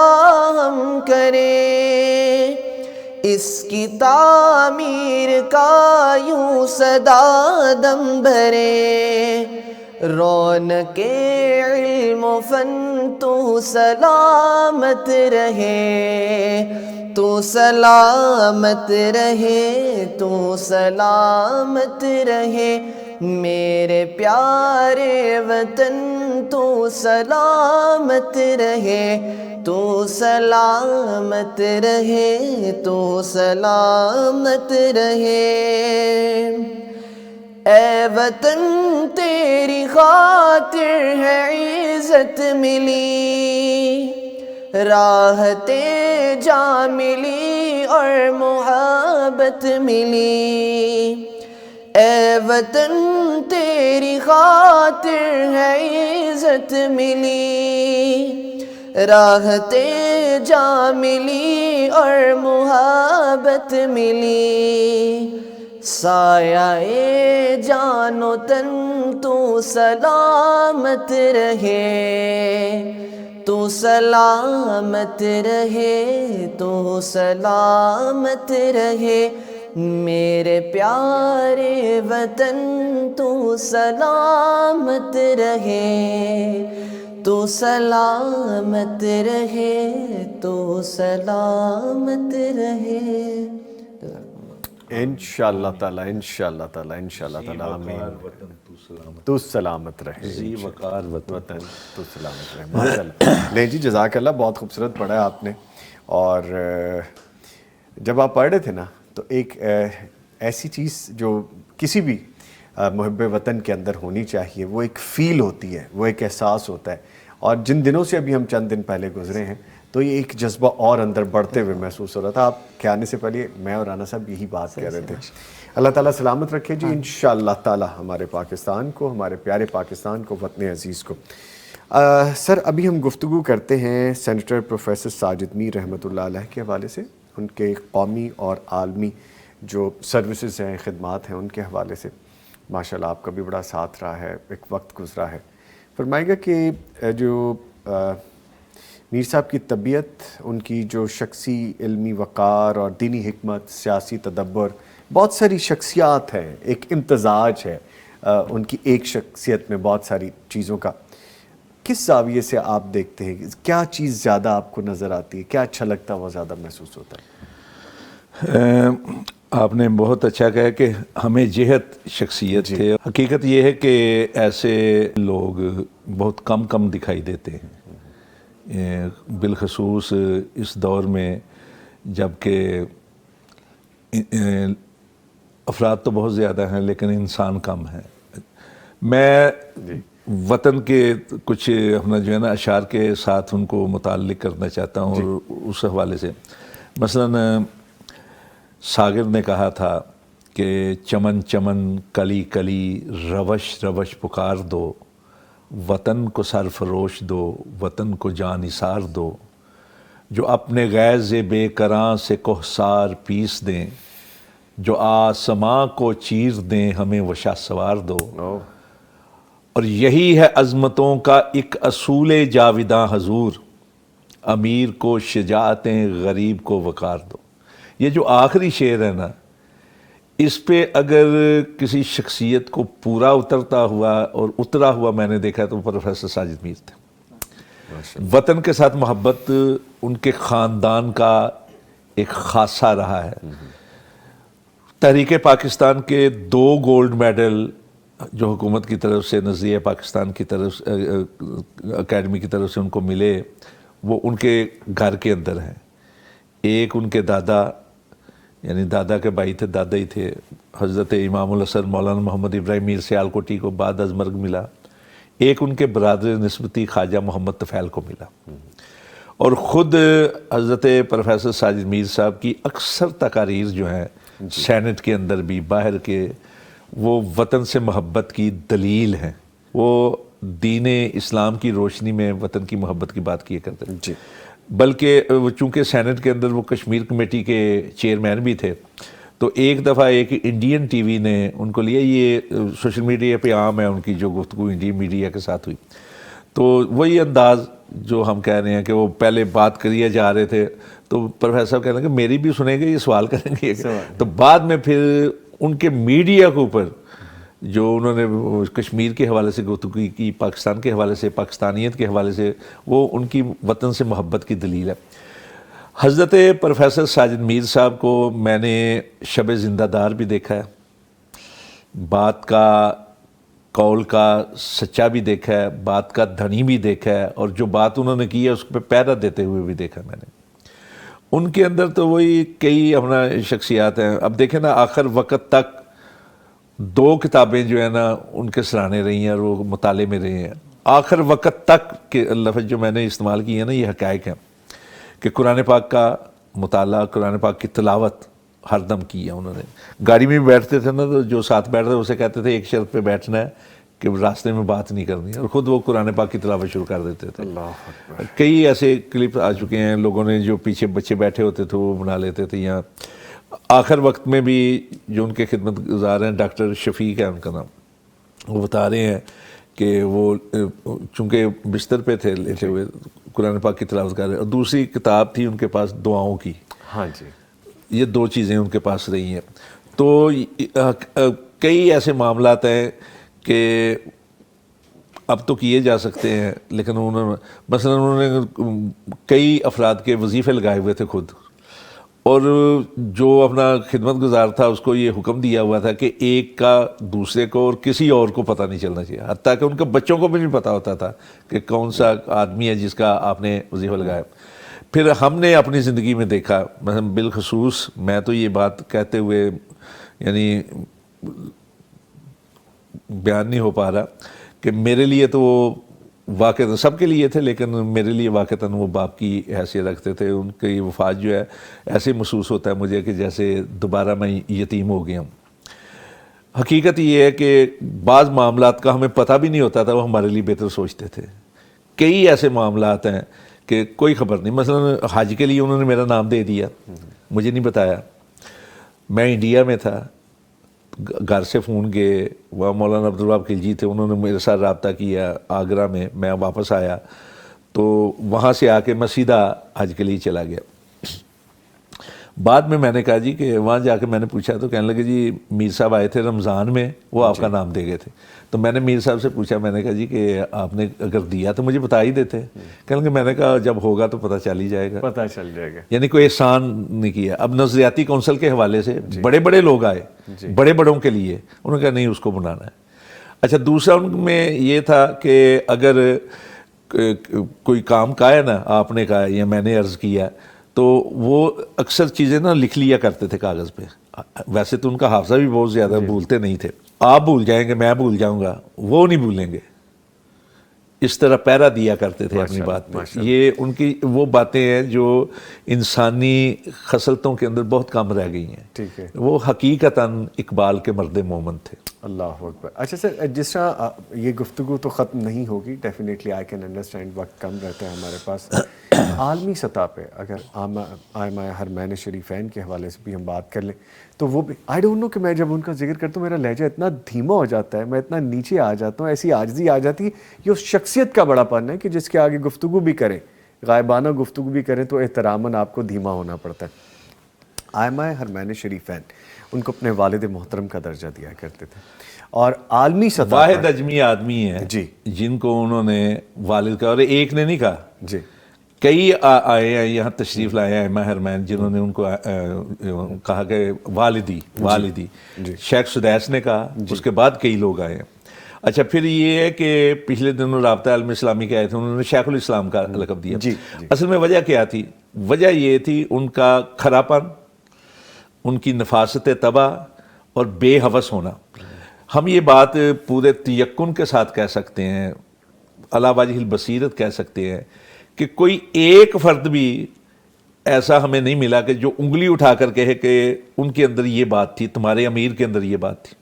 ہم کریں، اس کی تعمیر کا یوں صدا دم بھرے، رونق علم و فن تو سلامت رہے، تو سلامت رہے، تو سلامت رہے، میرے پیارے وطن تو سلامت رہے، تو سلامت رہے، تو سلامت رہے، اے وطن تیری خاطر ہے عزت ملی، راحت جاں ملی اور محبت ملی، اے وطن تیری خاطر ہے عزت ملی، راحت جا ملی اور محبت ملی، سایہ جان و تن تو سلامت رہے، تو سلامت رہے، تو سلامت رہے، میرے پیارے وطن تو سلامت رہے، تو سلامت رہے، تو سلامت رہے۔ انشاءاللہ تعالی، انشاءاللہ تعالی، انشاءاللہ تعالی، آمین۔ وطن تو سلامت، تو سلامت رہے، زی وقار وطن تو سلامت رہے، ماشاءاللہ۔ نہیں جی، جزاک اللہ، بہت خوبصورت پڑھا ہے آپ نے۔ اور جب آپ پڑھ رہے تھے نا تو ایک ایسی چیز جو کسی بھی محب وطن کے اندر ہونی چاہیے، وہ ایک فیل ہوتی ہے، وہ ایک احساس ہوتا ہے، اور جن دنوں سے ابھی ہم چند دن پہلے گزرے ہیں تو یہ ایک جذبہ اور اندر بڑھتے ہوئے محسوس ہو رہا تھا۔ آپ کے آنے سے پہلے میں اور رانا صاحب یہی بات کر رہے تھے۔ اللہ تعالیٰ سلامت رکھے جی، انشاءاللہ تعالیٰ ہمارے پاکستان کو، ہمارے پیارے پاکستان کو، وطن عزیز کو۔ سر ابھی ہم گفتگو کرتے ہیں سینیٹر پروفیسر ساجد میر رحمۃ اللہ علیہ کے حوالے سے، ان کے قومی اور عالمی جو سروسز ہیں، خدمات ہیں، ان کے حوالے سے۔ ماشاءاللہ آپ کا بھی بڑا ساتھ رہا ہے، ایک وقت گزرا ہے۔ فرمائے گا کہ جو میر صاحب کی طبیعت، ان کی جو شخصی علمی وقار اور دینی حکمت، سیاسی تدبر، بہت ساری شخصیات ہیں، ایک امتزاج ہے ان کی ایک شخصیت میں بہت ساری چیزوں کا۔ کس زاویے سے آپ دیکھتے ہیں؟ کیا چیز زیادہ آپ کو نظر آتی ہے؟ کیا اچھا لگتا ہے، وہ زیادہ محسوس ہوتا ہے؟ آپ نے بہت اچھا کہا کہ ہمیں جہت شخصیت تھے۔ حقیقت یہ ہے کہ ایسے لوگ بہت کم دکھائی دیتے ہیں، بالخصوص اس دور میں جب کہ افراد تو بہت زیادہ ہیں لیکن انسان کم ہیں۔ میں وطن کے کچھ اپنا جو ہے نا اشعار کے ساتھ ان کو متعلق کرنا چاہتا ہوں، اور اس حوالے سے مثلاً ساغر نے کہا تھا کہ چمن چمن کلی کلی روش روش پکار دو، وطن کو سرفروش دو، وطن کو جان نثار دو، جو اپنے غیظ بے کراں سے کوہسار پیس دیں، جو آسماں کو چیر دیں ہمیں وہ شاہ سوار دو۔ اور یہی ہے عظمتوں کا ایک اصول جاویداں حضور، امیر کو شجاعتیں غریب کو وقار دو۔ یہ جو آخری شعر ہے نا، اس پہ اگر کسی شخصیت کو پورا اترتا ہوا اور اترا ہوا میں نے دیکھا تو پروفیسر ساجد میر تھے۔ وطن کے ساتھ محبت ان کے خاندان کا ایک خاصہ رہا ہے۔ تحریک پاکستان کے 2 گولڈ میڈل جو حکومت کی طرف سے، نظریہ پاکستان کی طرف اکیڈمی کی طرف سے ان کو ملے، وہ ان کے گھر کے اندر ہیں۔ ایک ان کے دادا، یعنی دادا کے بھائی تھے، دادا ہی تھے، حضرت امام الحسن مولانا محمد ابراہیم میر سیالکوٹی کو بعد از مرگ ملا۔ ایک ان کے برادر نسبتی خواجہ محمد طفیل کو ملا۔ اور خود حضرت پروفیسر ساجد میر صاحب کی اکثر تقاریر جو ہیں سینٹ کے اندر بھی باہر کے، وہ وطن سے محبت کی دلیل ہیں۔ وہ دین اسلام کی روشنی میں وطن کی محبت کی بات کیا کرتے ہیں۔ بلکہ چونکہ سینٹ کے اندر وہ کشمیر کمیٹی کے چیئرمین بھی تھے، تو ایک دفعہ ایک انڈین ٹی وی نے ان کو لیا، یہ سوشل میڈیا پہ عام ہے ان کی جو گفتگو انڈین میڈیا کے ساتھ ہوئی، تو وہی انداز جو ہم کہہ رہے ہیں کہ وہ پہلے بات کریے جا رہے تھے، تو پروفیسر صاحب کہہ رہے ہیں کہ میری بھی سنیں گے، یہ سوال کریں گے، تو بعد میں پھر ان کے میڈیا کے اوپر جو انہوں نے کشمیر کے حوالے سے گفتگو کی، پاکستان کے حوالے سے، پاکستانیت کے حوالے سے، وہ ان کی وطن سے محبت کی دلیل ہے۔ حضرت پروفیسر ساجد میر صاحب کو میں نے شب زندہ دار بھی دیکھا ہے، بات کا قول کا سچا بھی دیکھا ہے، بات کا دھنی بھی دیکھا ہے، اور جو بات انہوں نے کی ہے اس پہ پیرا دیتے ہوئے بھی دیکھا میں نے۔ ان کے اندر تو وہی کئی اپنا شخصیات ہیں۔ اب دیکھیں نا، آخر وقت تک 2 کتابیں جو ہے نا ان کے سرانے رہی ہیں اور وہ مطالعے میں رہے ہیں۔ آخر وقت تک کے لفظ جو میں نے استعمال کی ہے نا، یہ حقائق ہیں کہ قرآن پاک کا مطالعہ، قرآن پاک کی تلاوت ہر دم کی ہے انہوں نے۔ گاڑی میں بھی بیٹھتے تھے نا، تو جو ساتھ بیٹھ رہے اسے کہتے تھے ایک شرط پہ بیٹھنا ہے کہ راستے میں بات نہیں کرنی، اور خود وہ قرآن پاک کی تلاوت شروع کر دیتے تھے۔ اللہ اکبر۔ کئی ایسے کلپ آ چکے ہیں، لوگوں نے جو پیچھے بچے بیٹھے ہوتے تھے وہ بنا لیتے تھے، یا آخر وقت میں بھی جو ان کے خدمت گزار ہیں، ڈاکٹر شفیق ہے ان کا نام، وہ بتا رہے ہیں کہ وہ چونکہ بستر پہ تھے لیٹے ہوئے، قرآن پاک کی تلاوت کر رہے، اور دوسری کتاب تھی ان کے پاس دعاؤں کی۔ ہاں جی، یہ دو چیزیں ان کے پاس رہی ہیں۔ تو کئی ایسے معاملات ہیں کہ اب تو کیے جا سکتے ہیں، لیکن انہوں نے کئی افراد کے وظیفے لگائے ہوئے تھے خود، اور جو اپنا خدمت گزار تھا اس کو یہ حکم دیا ہوا تھا کہ ایک کا دوسرے کو اور کسی اور کو پتہ نہیں چلنا چاہیے، حتیٰ کہ ان کے بچوں کو بھی نہیں پتہ ہوتا تھا کہ کون سا آدمی ہے جس کا آپ نے وظیفہ لگایا۔ پھر ہم نے اپنی زندگی میں دیکھا، مثلا بالخصوص میں تو یہ بات کہتے ہوئے یعنی بیان نہیں ہو پا رہا کہ میرے لیے تو وہ واقعتاً سب کے لیے تھے، لیکن میرے لیے واقعتاً وہ باپ کی حیثیت رکھتے تھے۔ ان کی وفات جو ہے ایسے محسوس ہوتا ہے مجھے کہ جیسے دوبارہ میں یتیم ہو گیا ہوں۔ حقیقت یہ ہے کہ بعض معاملات کا ہمیں پتہ بھی نہیں ہوتا تھا، وہ ہمارے لیے بہتر سوچتے تھے۔ کئی ایسے معاملات ہیں کہ کوئی خبر نہیں، مثلا حج کے لیے انہوں نے میرا نام دے دیا، مجھے نہیں بتایا، میں انڈیا میں تھا، گھر سے فون گئے، وہاں مولانا عبدالوہاب خلجی تھے، انہوں نے میرے ساتھ رابطہ کیا آگرہ میں واپس آیا، تو وہاں سے آ کے میں سیدھا حج کے لیے چلا گیا۔ بعد میں نے کہا جی کہ وہاں جا کے میں نے پوچھا تو کہنے لگے جی میر صاحب آئے تھے رمضان میں، وہ آپ کا نام دے گئے تھے۔ تو میں نے میر صاحب سے پوچھا، میں نے کہا جی کہ آپ نے اگر دیا تو مجھے بتا ہی دیتے۔ کہنے لگے میں نے کہا جب ہوگا تو پتہ چل ہی جائے گا، پتہ چل جائے گا۔ یعنی کوئی احسان نہیں کیا۔ اب نظریاتی کونسل کے حوالے سے بڑے بڑے لوگ آئے، بڑے بڑوں کے لیے، انہوں نے کہا نہیں اس کو بنانا ہے۔ اچھا دوسرا ان میں یہ تھا کہ اگر کوئی کام کا ہے نا آپ نے کہا یا میں نے عرض کیا تو وہ اکثر چیزیں نا لکھ لیا کرتے تھے کاغذ پہ۔ ویسے تو ان کا حافظہ بھی بہت زیادہ، بھولتے نہیں تھے۔ آپ بھول جائیں گے، میں بھول جاؤں گا، وہ نہیں بھولیں گے، اس طرح پہرا دیا کرتے تھے اپنی بات پہ۔ یہ ان کی وہ باتیں ہیں جو انسانی خصلتوں کے اندر بہت کم رہ گئی ہیں۔ ٹھیک ہے، وہ حقیقتاً اقبال کے مرد مومن تھے۔ اللہ اکبر۔ اچھا سر، جس طرح یہ گفتگو تو ختم نہیں ہوگی، ڈیفینیٹلی آئی کین انڈرسٹینڈ، وقت کم رہتا ہے ہمارے پاس۔ عالمی سطح پہ اگر آئمہ حرمین شریفین کے حوالے سے بھی ہم بات کر لیں تو وہ بھی آئی ڈونٹ نو کہ میں جب ان کا ذکر کرتا ہوں میرا لہجہ اتنا دھیما ہو جاتا ہے، میں اتنا نیچے آ جاتا ہوں، ایسی عاجزی آ جاتی ہے۔ یہ اس شخصیت کا بڑا پن ہے کہ جس کے آگے گفتگو بھی کریں، غائبانہ گفتگو بھی کریں تو احتراماً آپ کو دھیما ہونا پڑتا ہے۔ آئمہ حرمین شریفین ان کو اپنے والد محترم کا درجہ دیا کرتے تھے، اور عالمی سطح واحد اجمی آدمی ہیں جی جن کو انہوں نے والد کا، اور ایک نے نہیں کہا، جی کئی آئے ہیں یہاں تشریف لائے ہیں ماہر مین جنہوں نے ان کو کہا کہ والدی شیخ سدیس نے کہا، اس کے بعد کئی لوگ آئے ہیں۔ اچھا پھر یہ ہے کہ پچھلے دنوں رابطہ عالم اسلامی کے آئے تھے، انہوں نے شیخ الاسلام کا لقب دیا۔ اصل میں وجہ کیا تھی؟ وجہ یہ تھی ان کا کھراپن، ان کی نفاست طبع اور بے حوث ہونا۔ ہم یہ بات پورے تیقن کے ساتھ کہہ سکتے ہیں، علی وجہ البصیرت کہہ سکتے ہیں کہ کوئی ایک فرد بھی ایسا ہمیں نہیں ملا کہ جو انگلی اٹھا کر کہے کہ ان کے اندر یہ بات تھی، تمہارے امیر کے اندر یہ بات تھی۔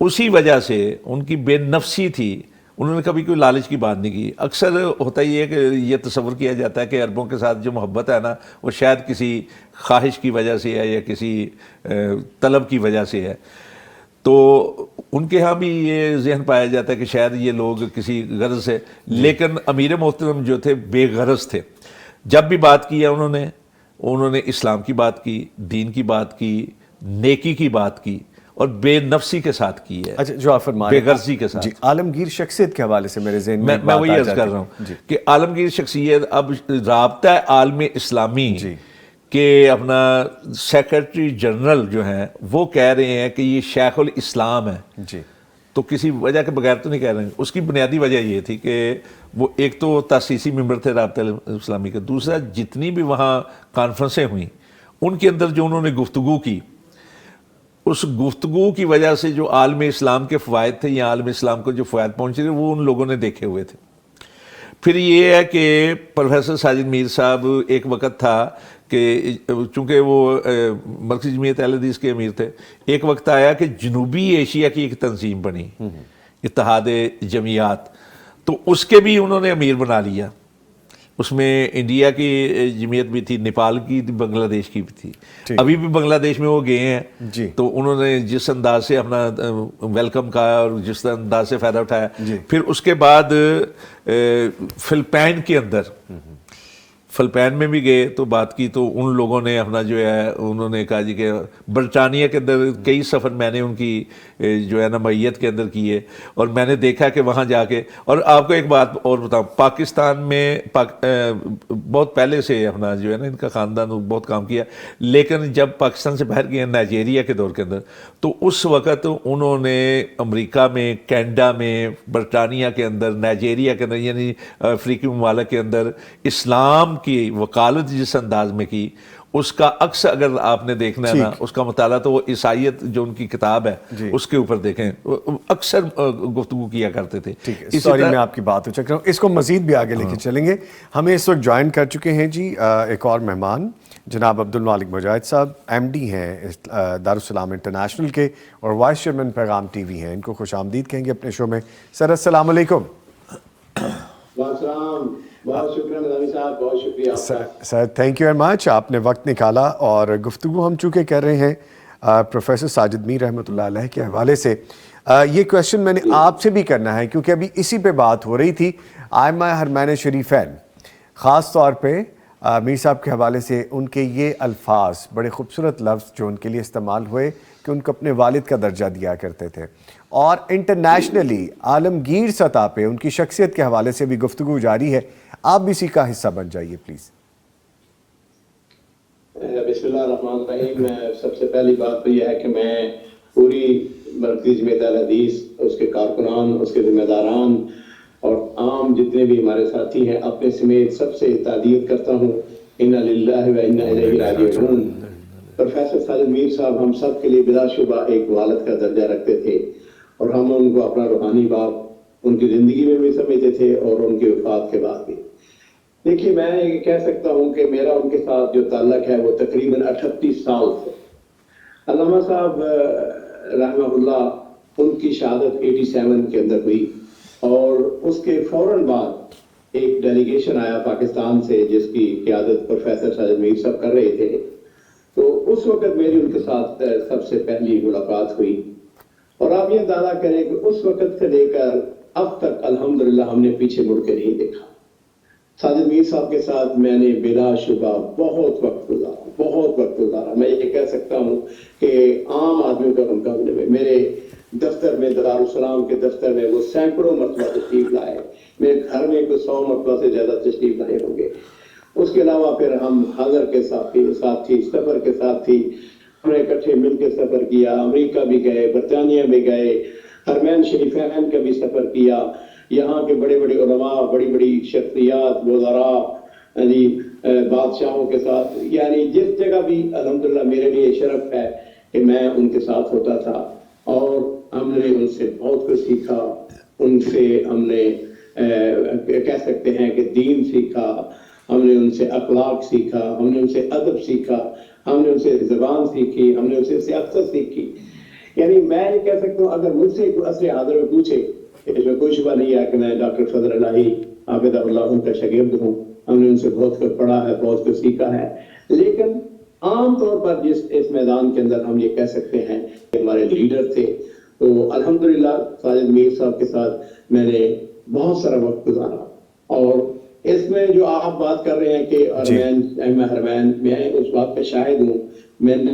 اسی وجہ سے ان کی بے نفسی تھی، انہوں نے کبھی کوئی لالچ کی بات نہیں کی۔ اکثر ہوتا یہ ہے کہ یہ تصور کیا جاتا ہے کہ عربوں کے ساتھ جو محبت ہے نا وہ شاید کسی خواہش کی وجہ سے ہے یا کسی طلب کی وجہ سے ہے، تو ان کے ہاں بھی یہ ذہن پایا جاتا ہے کہ شاید یہ لوگ کسی غرض سے، لیکن امیر محترم جو تھے بے غرض تھے۔ جب بھی بات کی ہے انہوں نے اسلام کی بات کی، دین کی بات کی، نیکی کی بات کی، اور بے نفسی کے ساتھ کی ہے۔ اچھا جو آپ فرما رہے بے غرضی کے ساتھ۔ جی، عالمگیر شخصیت کے حوالے سے میرے ذہن میں میں وہی عرض کر رہا ہوں کہ عالمگیر شخصیت، اب رابطہ عالم اسلامی کہ اپنا سیکرٹری جنرل جو ہیں وہ کہہ رہے ہیں کہ یہ شیخ الاسلام ہے، جی تو کسی وجہ کے بغیر تو نہیں کہہ رہے ہیں۔ اس کی بنیادی وجہ یہ تھی کہ وہ ایک تو تاسیسی ممبر تھے رابطہ اسلامی کے، دوسرا جتنی بھی وہاں کانفرنسیں ہوئیں ان کے اندر جو انہوں نے گفتگو کی، اس گفتگو کی وجہ سے جو عالم اسلام کے فوائد تھے یا عالم اسلام کو جو فوائد پہنچے تھے وہ ان لوگوں نے دیکھے ہوئے تھے۔ پھر یہ ہے کہ پروفیسر ساجد میر صاحب ایک وقت تھا کہ چونکہ وہ مرکزی جمعیت اہل حدیث کے امیر تھے، ایک وقت آیا کہ جنوبی ایشیا کی ایک تنظیم بنی، اتحاد جمعیات، تو اس کے بھی انہوں نے امیر بنا لیا. اس میں انڈیا کی جمعیت بھی تھی، نیپال کی تھی، بنگلہ دیش کی بھی تھی. ابھی بھی بنگلہ دیش میں وہ گئے ہیں، تو انہوں نے جس انداز سے اپنا ویلکم کہا اور جس انداز سے فائدہ اٹھایا. پھر اس کے بعد فلپائن کے اندر، فلپائن میں بھی گئے تو بات کی، تو ان لوگوں نے اپنا جو ہے انہوں نے کہا جی کہ برطانیہ کے اندر کئی سفر میں نے ان کی جو ہے نا معیت کے اندر کیے، اور میں نے دیکھا کہ وہاں جا کے. اور آپ کو ایک بات اور بتاؤں، پاکستان میں بہت پہلے سے اپنا جو ہے نا ان کا خاندان بہت کام کیا، لیکن جب پاکستان سے باہر گئے نائجیریا کے دور کے اندر، تو اس وقت انہوں نے امریکہ میں، کینیڈا میں، برطانیہ کے اندر، نائجیریا کے اندر، یعنی افریقی ممالک کے اندر اسلام کی وکالت جس انداز میں کی، اس کا عکس اگر آپ نے دیکھنا ہے نا، اس کا مطالعہ تو وہ عیسائیت جو ان کی کتاب ہے اس کے اوپر دیکھیں، اکثر گفتگو کیا کرتے تھے. سوری میں آپ کی بات ہو چک رہا ہوں، اس کو مزید بھی آگے لے کے چلیں گے. ہمیں اس وقت جوائن کر چکے ہیں جی ایک اور مہمان، جناب عبدالمالک مجاہد صاحب، ایم ڈی ہیں دارالسلام انٹرنیشنل کے اور وائس چیئرمین پیغام ٹی وی ہیں. ان کو خوش آمدید کہیں گے اپنے شو میں. سر السلام علیکم. بہت شکریہ نظامی صاحب، بہت شکریہ سر. تھینک یو ویری مچ، آپ نے وقت نکالا. اور گفتگو ہم چونکہ کر رہے ہیں پروفیسر ساجد میر رحمۃ اللہ علیہ کے حوالے سے، یہ کویشچن میں نے آپ سے بھی کرنا ہے کیونکہ ابھی اسی پہ بات ہو رہی تھی. آئمہ حرمین شریفین، خاص طور پہ میر صاحب کے حوالے سے ان کے یہ الفاظ، بڑے خوبصورت لفظ جو ان کے لیے استعمال ہوئے کہ ان کو اپنے والد کا درجہ دیا کرتے تھے، اور انٹرنیشنلی عالمگیر سطح پہ ان کی شخصیت کے حوالے سے بھی گفتگو جاری ہے. آپ بھی اسی کا حصہ بن جائیے پلیز. بسم اللہ الرحمن الرحیم. سب سے پہلی بات تو یہ ہے کہ میں پوری مرکزی جمعیت اہل حدیث، اس کے کارکنان، اس کے ذمہ داران اور عام جتنے بھی ہمارے ساتھی ہیں، اپنے سمیت سب سے تعزیت کرتا ہوں. انا للہ و انا الیہ راجعون. پروفیسر ساجد میر صاحب ہم سب کے لیے بلا شبہ ایک والد کا درجہ رکھتے تھے، اور ہم ان کو اپنا روحانی باپ ان کی زندگی میں بھی سمجھتے تھے اور ان کی وفات کے بعد بھی. دیکھیے، میں یہ کہہ سکتا ہوں کہ میرا ان کے ساتھ جو تعلق ہے وہ تقریباً 38 سال سے. علامہ صاحب رحمہ اللہ، ان کی شہادت 87 کے اندر ہوئی، اور اس کے فوراً بعد ایک ڈیلیگیشن آیا پاکستان سے جس کی قیادت پروفیسر ساجد میر صاحب کر رہے تھے. تو اس وقت میری ان کے ساتھ سب سے پہلی ملاقات ہوئی، اور آپ یہ اندازہ کریں کہ اس وقت سے لے کر اب تک الحمدللہ ہم نے پیچھے مڑ کے نہیں دیکھا. ساجد میر صاحب کے ساتھ میں نے بلا شبہ بہت وقت گزارا. میں یہ کہہ سکتا ہوں کہ عام آدمیوں کا مقابلے میں میرے دفتر میں، دارالسلام کے دفتر میں وہ سینکڑوں مرتبہ تشریف لائے. میرے گھر میں کوئی 100 مرتبہ سے زیادہ تشریف لائے ہوں گے. اس کے علاوہ پھر ہم حضر کے ساتھی، سفر کے ساتھی، ہم نے اکٹھے مل کے سفر کیا. امریکہ بھی گئے، برطانیہ بھی گئے، حرمین شریفین کا بھی سفر کیا. یہاں کے بڑے بڑے علماء، بڑی بڑی شخصیات، وزراء، بادشاہوں کے ساتھ، یعنی جس جگہ بھی الحمدللہ میرے لیے شرف ہے کہ میں ان کے ساتھ ہوتا تھا. اور ہم نے ان سے بہت کچھ سیکھا. ان سے ہم نے کہہ سکتے ہیں کہ دین سیکھا، ہم نے ان سے اخلاق سیکھا، ہم نے ان سے ادب سیکھا، ہم نے ان سے زبان سیکھی، ہم نے ان سے سیاست سیکھی. یعنی میں یہ کہہ سکتا ہوں، اگر مجھ سے عصر حاضر میں پوچھے، اس میں کوئی شبہ نہیں ہے کہ میں ڈاکٹر فضل الہی حافظہ اللہ ان کا شاگرد ہوں. ہم نے ان سے بہت کچھ پڑھا ہے، بہت کچھ سیکھا ہے. لیکن عام طور پر اس میدان کے اندر ہم یہ کہہ سکتے ہیں کہ ہمارے لیڈر تھے. تو الحمدللہ ساجد میر صاحب کے ساتھ میں نے بہت سارا وقت گزارا. اور اس میں جو آپ بات کر رہے ہیں کہ حرمین، میں اس بات پہ شاہد ہوں. میں نے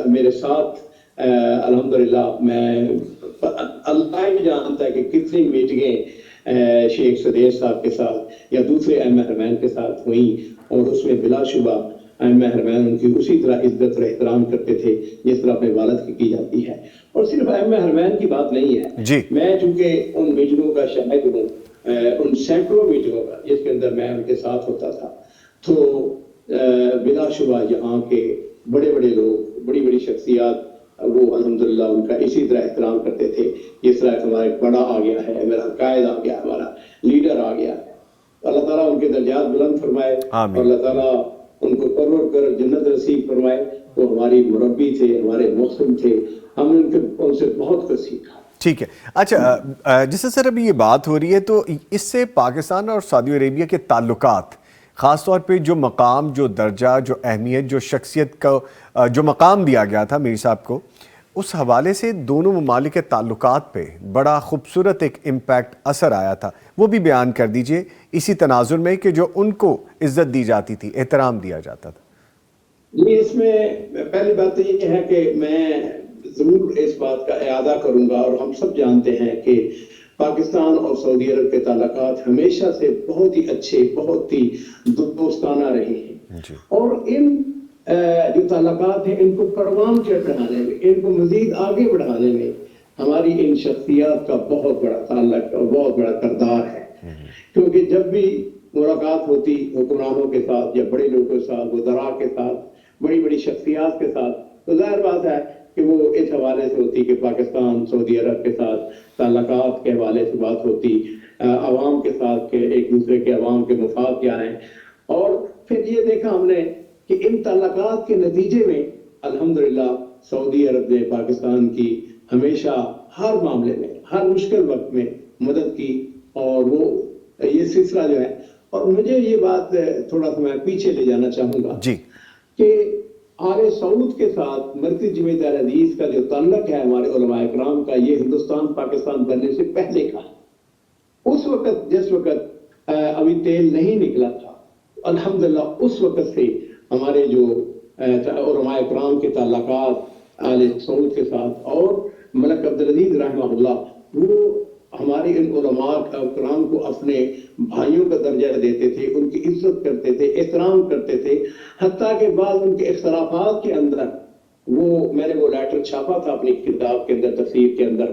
میرے ساتھ الحمدللہ، میں اللہ ہی جانتا ہے کہ کتنی میٹنگیں شیخ سدیش صاحب کے ساتھ یا دوسرے ائمہ حرمین کے ساتھ ہوئیں، اور اس میں بلا شبہ ائمہ حرمین ان کی اسی طرح عزت اور احترام کرتے تھے جس طرح اپنے والد کی جاتی ہے. اور صرف ائمہ حرمین کی بات نہیں ہے، میں چونکہ ان میٹنگوں کا شاہد ہوں، ان سینکڑوں میٹنگوں کا جس کے اندر میں ان کے ساتھ ہوتا تھا، تو بلا شبہ یہاں کے بڑے بڑے لوگ، بڑی بڑی شخصیات، وہ الحمدللہ ان کا اسی طرح احترام کرتے تھے جس طرح ہمارا ایک بڑا آ گیا ہے، میرا قائد آ گیا، ہمارا لیڈر آ گیا. اللہ تعالیٰ ان کے درجات بلند فرمائے، اور اللہ تعالیٰ ان کو پرور کر جنت نصیب فرمائے. وہ ہماری مربی تھے, ہمارے محسن تھے, ہم نے ان سے بہت کچھ سیکھا. ٹھیک ہے. اچھا جس سے سر ابھی یہ بات ہو رہی ہے تو اس سے پاکستان اور سعودی عربیہ کے تعلقات, خاص طور پہ جو مقام, جو درجہ, جو اہمیت, جو شخصیت کا جو مقام دیا گیا تھا میر صاحب کو, اس حوالے سے دونوں ممالک کے تعلقات پہ بڑا خوبصورت ایک امپیکٹ اثر آیا تھا, وہ بھی بیان کر دیجئے اسی تناظر میں کہ جو ان کو عزت دی جاتی تھی, احترام دیا جاتا تھا. جی, اس میں پہلی بات تو یہ ہے کہ میں ضرور اس بات کا اعادہ کروں گا, اور ہم سب جانتے ہیں کہ پاکستان اور سعودی عرب کے تعلقات ہمیشہ سے بہت ہی اچھے, بہت ہی دوستانہ رہے ہیں. جی. اور ان جو تعلقات ہیں ان کو پروان چڑھانے میں, ان کو مزید آگے بڑھانے میں ہماری ان شخصیات کا بہت بڑا تعلق اور بہت بڑا کردار ہے. کیونکہ جب بھی ملاقات ہوتی حکمرانوں کے ساتھ یا بڑے لوگوں کے ساتھ, وزراء کے ساتھ, بڑی بڑی شخصیات کے ساتھ, تو ظاہر بات ہے کہ وہ اس حوالے سے ہوتی کہ پاکستان سعودی عرب کے ساتھ تعلقات کے حوالے سے بات ہوتی, عوام کے ساتھ کہ ایک دوسرے کے عوام کے مفاد کیا ہیں. اور پھر یہ دیکھا ہم نے کہ ان تعلقات کے نتیجے میں الحمدللہ سعودی عرب نے پاکستان کی ہمیشہ ہر معاملے میں, ہر مشکل وقت میں مدد کی. اور وہ یہ سلسلہ جو ہے, اور مجھے یہ بات تھوڑا سا میں پیچھے لے جانا چاہوں گا جی, کہ آل سعود کے ساتھ مرکزی جمعیت اہل حدیث کا جو تعلق ہے ہمارے علماء اکرام کا, یہ ہندوستان پاکستان بننے سے پہلے کا. اس وقت جس وقت ابھی تیل نہیں نکلا تھا, الحمدللہ اس وقت سے ہمارے جو علماء اکرام کے تعلقات آل سعود کے ساتھ, اور ملک عبدالعزیز رحمہ اللہ وہ ہمارے ان علماء اکرام کو اپنے بھائیوں کا درجہ دیتے تھے, ان کی عزت کرتے تھے, احترام کرتے تھے. حتیٰ کہ بعض ان کے اختلافات کے اندر وہ, میں نے وہ لیٹر چھاپا تھا اپنی کتاب کے اندر, تفسیر کے اندر,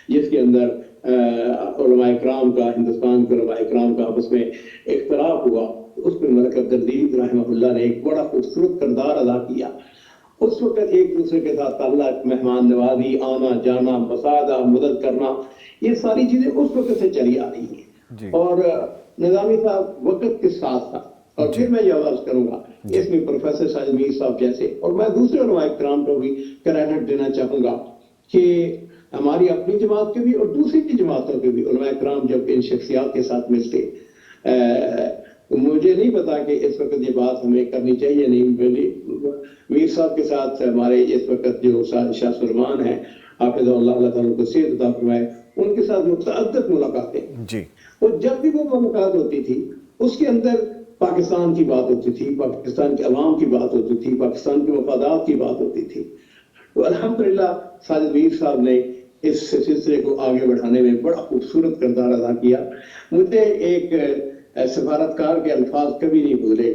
جس کے اندر علماء اکرام کا, ہندوستان کے علماء اکرام کا آپس میں اختلاف ہوا. اس میں ملک عبدالعزیز رحمہ اللہ نے ایک بڑا خوبصورت کردار ادا کیا. اس وقت ایک دوسرے کے ساتھ تعلق, مہمان نوازی, آنا جانا, مساعدہ, مدد کرنا, یہ ساری چیزیں اس وقت سے چلی آ رہی ہیں. اور نظامی صاحب وقت کے ساتھ ساتھ, اور پھر میں یہ عرض کروں گا اس میں پروفیسر ساجد میر صاحب جیسے, اور میں دوسرے علماء اکرام کو بھی کریڈٹ دینا چاہوں گا کہ ہماری اپنی جماعت کے بھی اور دوسری کی جماعتوں کے بھی علماء اکرام جب ان شخصیات کے ساتھ ملتے, مجھے نہیں پتا کہ اس وقت یہ بات ہمیں کرنی چاہیے نہیں. میر صاحب کے ساتھ ہمارے اس وقت جو شاہ سلمان ہیں حافظ اللہ, اللہ تعالیٰ کو صحت عطا فرمائے, ان کے ساتھ متعدد ملاقاتیں جی, اور جب بھی وہ ملاقات ہوتی تھی اس کے اندر پاکستان کی بات ہوتی تھی, پاکستان کے عوام کی بات ہوتی تھی, پاکستان کے مفادات کی بات ہوتی تھی. تو الحمدللہ ساجد میر صاحب نے اس سلسلے کو آگے بڑھانے میں بڑا خوبصورت کردار ادا کیا. مجھے ایک سفارتکار کے الفاظ کبھی نہیں بھولے.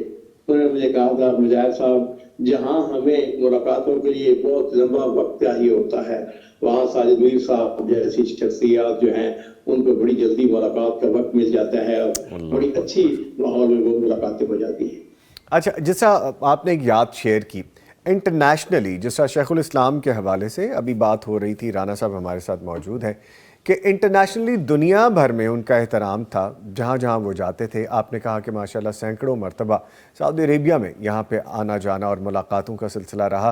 انہوں نے مجھے کہا تھا, مجاہد صاحب, جہاں ہمیں ملاقاتوں کے لیے بہت لمبا وقت چاہیے ہوتا ہے, وہاں ساجد میر صاحب جیسی شخصیات جو ہیں ان کو بڑی جلدی ملاقات کا وقت مل جاتا ہے, اور بڑی اچھی ماحول میں وہ ملاقاتیں ہو جاتی ہیں. اچھا, جیسا آپ نے ایک یاد شیئر کی انٹرنیشنلی, جس طرح شیخ الاسلام کے حوالے سے ابھی بات ہو رہی تھی, رانا صاحب ہمارے ساتھ موجود ہیں, کہ انٹرنیشنلی دنیا بھر میں ان کا احترام تھا جہاں جہاں وہ جاتے تھے. آپ نے کہا کہ ماشاءاللہ سینکڑوں مرتبہ سعودی عربیہ میں یہاں پہ آنا جانا اور ملاقاتوں کا سلسلہ رہا.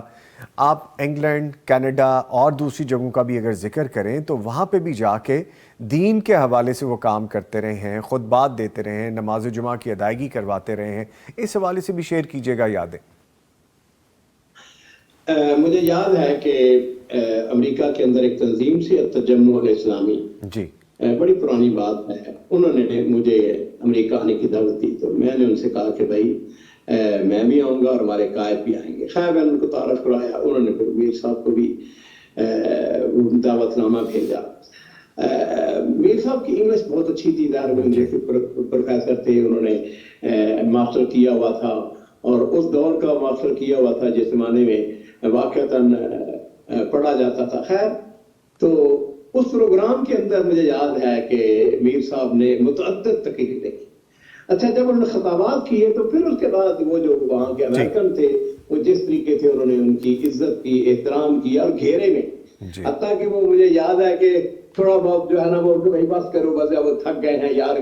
آپ انگلینڈ, کینیڈا اور دوسری جگہوں کا بھی اگر ذکر کریں تو وہاں پہ بھی جا کے دین کے حوالے سے وہ کام کرتے رہے ہیں, خطبات دیتے رہے ہیں, نماز جمعہ کی ادائیگی کرواتے رہے ہیں. اس حوالے سے بھی شیئر کیجیے گا یادیں. مجھے یاد ہے کہ امریکہ کے اندر ایک تنظیم سی التجمع الاسلامی, جی, بڑی پرانی بات ہے, انہوں نے مجھے امریکہ آنے کی دعوت دی. تو میں نے ان سے کہا کہ بھائی میں بھی آؤں گا اور ہمارے قائد بھی آئیں گے. خیر میں ان کو تعارف کرایا, انہوں نے پھر میر صاحب کو بھی دعوت نامہ بھیجا. میر صاحب کی انگلش بہت اچھی تھی, انگلش پروفیسر تھے, انہوں نے ماسٹر کیا ہوا تھا, اور اس دور کا ماسٹر کیا ہوا تھا جس زمانے میں واقعتاً پڑھا جاتا تھا. خیر تو اس پروگرام کے اندر مجھے یاد ہے کہ میر صاحب نے متعدد تقریریں کی. اچھا, جب انہوں نے خطابات کیے تو پھر اس کے بعد وہ جو وہاں کے امریکن تھے وہ جس طریقے سے انہوں نے ان کی عزت کی, احترام کیا, اور گھیرے میں, حتیٰ کہ وہ مجھے یاد ہے کہ تھوڑا بہت جو ہے نا وہ بس کرو, بس وہ تھک گئے ہیں یار.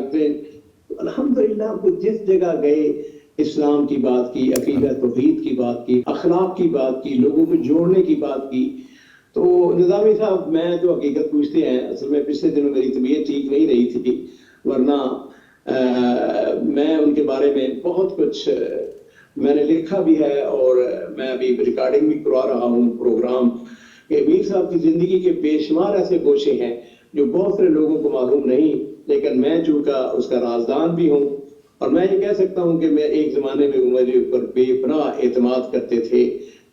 الحمدللہ وہ جس جگہ گئے اسلام کی بات کی, عقیدہ توحید کی بات کی, اخلاق کی بات کی, لوگوں کو جوڑنے کی بات کی. تو نظامی صاحب میں جو حقیقت پوچھتے ہیں, اصل میں پچھلے دنوں میری طبیعت ٹھیک نہیں رہی تھی, ورنہ میں ان کے بارے میں بہت کچھ میں نے لکھا بھی ہے, اور میں ابھی ریکارڈنگ بھی کروا رہا ہوں پروگرام, کہ میر صاحب کی زندگی کے بے شمار ایسے گوشے ہیں جو بہت سے لوگوں کو معلوم نہیں, لیکن میں چونکہ اس کا رازدان بھی ہوں, اور میں یہ کہہ سکتا ہوں کہ میں ایک زمانے میں میرے اوپر بے پناہ اعتماد کرتے تھے,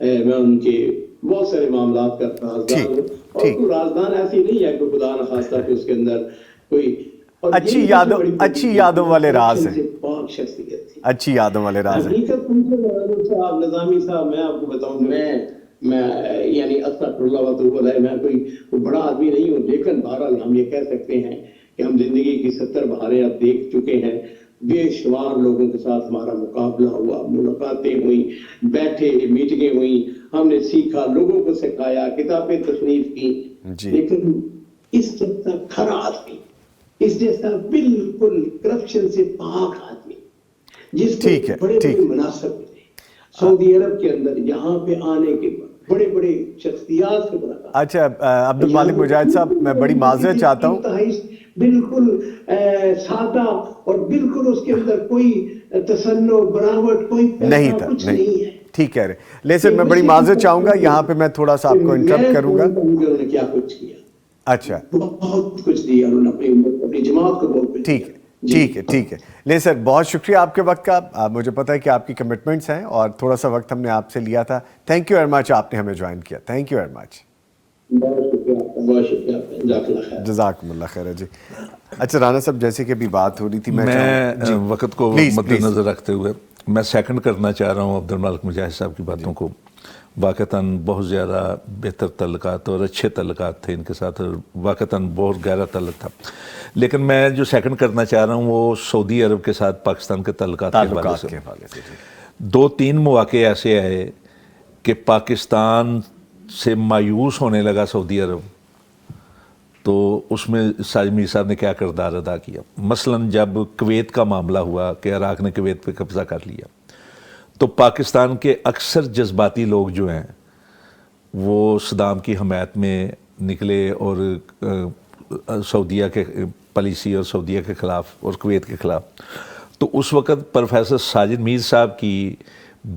میں ان کے بہت سارے معاملات کا رازدان ہوں, اور کوئی رازدان ایسی نہیں ہے کہ خدا نخواستہ کہ اس کے اندر کوئی اچھی یادوں والے راز ہیں, پاک شخصیت تھی, اچھی یادوں والے راز ہیں. حقیقت صاحب, نظامی صاحب, میں آپ کو بتاؤں, میں یعنی استغفر اللہ و اتوب الیہ, میں کوئی بڑا آدمی نہیں ہوں, لیکن بہرحال ہم یہ کہہ سکتے ہیں کہ ہم زندگی کی 70 بہاریں اب دیکھ چکے ہیں. بے شمار لوگوں کے ساتھ ہمارا مقابلہ ہوا, ملاقاتیں ہوئیں, بیٹھے, میٹنگیں ہوئیں, ہم نے سیکھا, لوگوں کو سکھایا, کتابیں تصنیف کی, لیکن اس جیسا کھرا آدمی, اس جیسا بالکل کرپشن سے پاک آدمی, جس کو بڑے بڑے مناصب ملے سعودی عرب کے اندر, یہاں پہ آنے کے بعد بڑے بڑے شخصیات سے ملاقات. اچھا عبد المالک مجاہد صاحب, میں بڑی معذرت چاہتا ہوں, بالکل سادہ, اور بالکل اس کے اندر کوئی تصنع بناوٹ, کوئی نہیں تھا, کچھ نہیں ہے. ٹھیک کہہ رہے. لیکن میں بڑی معذرت چاہوں گا, یہاں پہ میں تھوڑا سا آپ کو انٹرپٹ کروں گا. انہوں نے کیا کچھ کیا, اچھا بہت کچھ دیا انہوں نے اپنی جماعت کو, بہت کچھ. ٹھیک ہے. لے سر, بہت شکریہ آپ کے وقت کا. مجھے پتہ ہے کہ آپ کی کمٹمنٹس ہیں, اور تھوڑا سا وقت ہم نے آپ سے لیا تھا. تھینک یو ویری مچ, آپ نے ہمیں جوائن کیا. تھینک یو ویری مچ. بہت شکریہ, جزاکم اللہ خیر. جی اچھا رانا صاحب, جیسے کہ ابھی بات ہو رہی تھی, میں وقت کو مد نظر رکھتے ہوئے میں سیکنڈ کرنا چاہ رہا ہوں عبد المالک مجاہد صاحب کی باتوں کو. واقعتاً بہت زیادہ بہتر تعلقات اور اچھے تعلقات تھے ان کے ساتھ, واقعتاً بہت گہرا تعلق تھا. لیکن میں جو سیکنڈ کرنا چاہ رہا ہوں وہ سعودی عرب کے ساتھ پاکستان کے تعلقات کے حوالے سے. 2-3 مواقع ایسے آئے کہ پاکستان سے مایوس ہونے لگا سعودی عرب, تو اس میں ساجد میر صاحب نے کیا کردار ادا کیا. مثلاً جب کویت کا معاملہ ہوا کہ عراق نے کویت پہ قبضہ کر لیا, تو پاکستان کے اکثر جذباتی لوگ جو ہیں وہ صدام کی حمایت میں نکلے, اور سعودیہ کے پالیسی اور سعودیہ کے خلاف اور کویت کے خلاف. تو اس وقت پروفیسر ساجد میر صاحب کی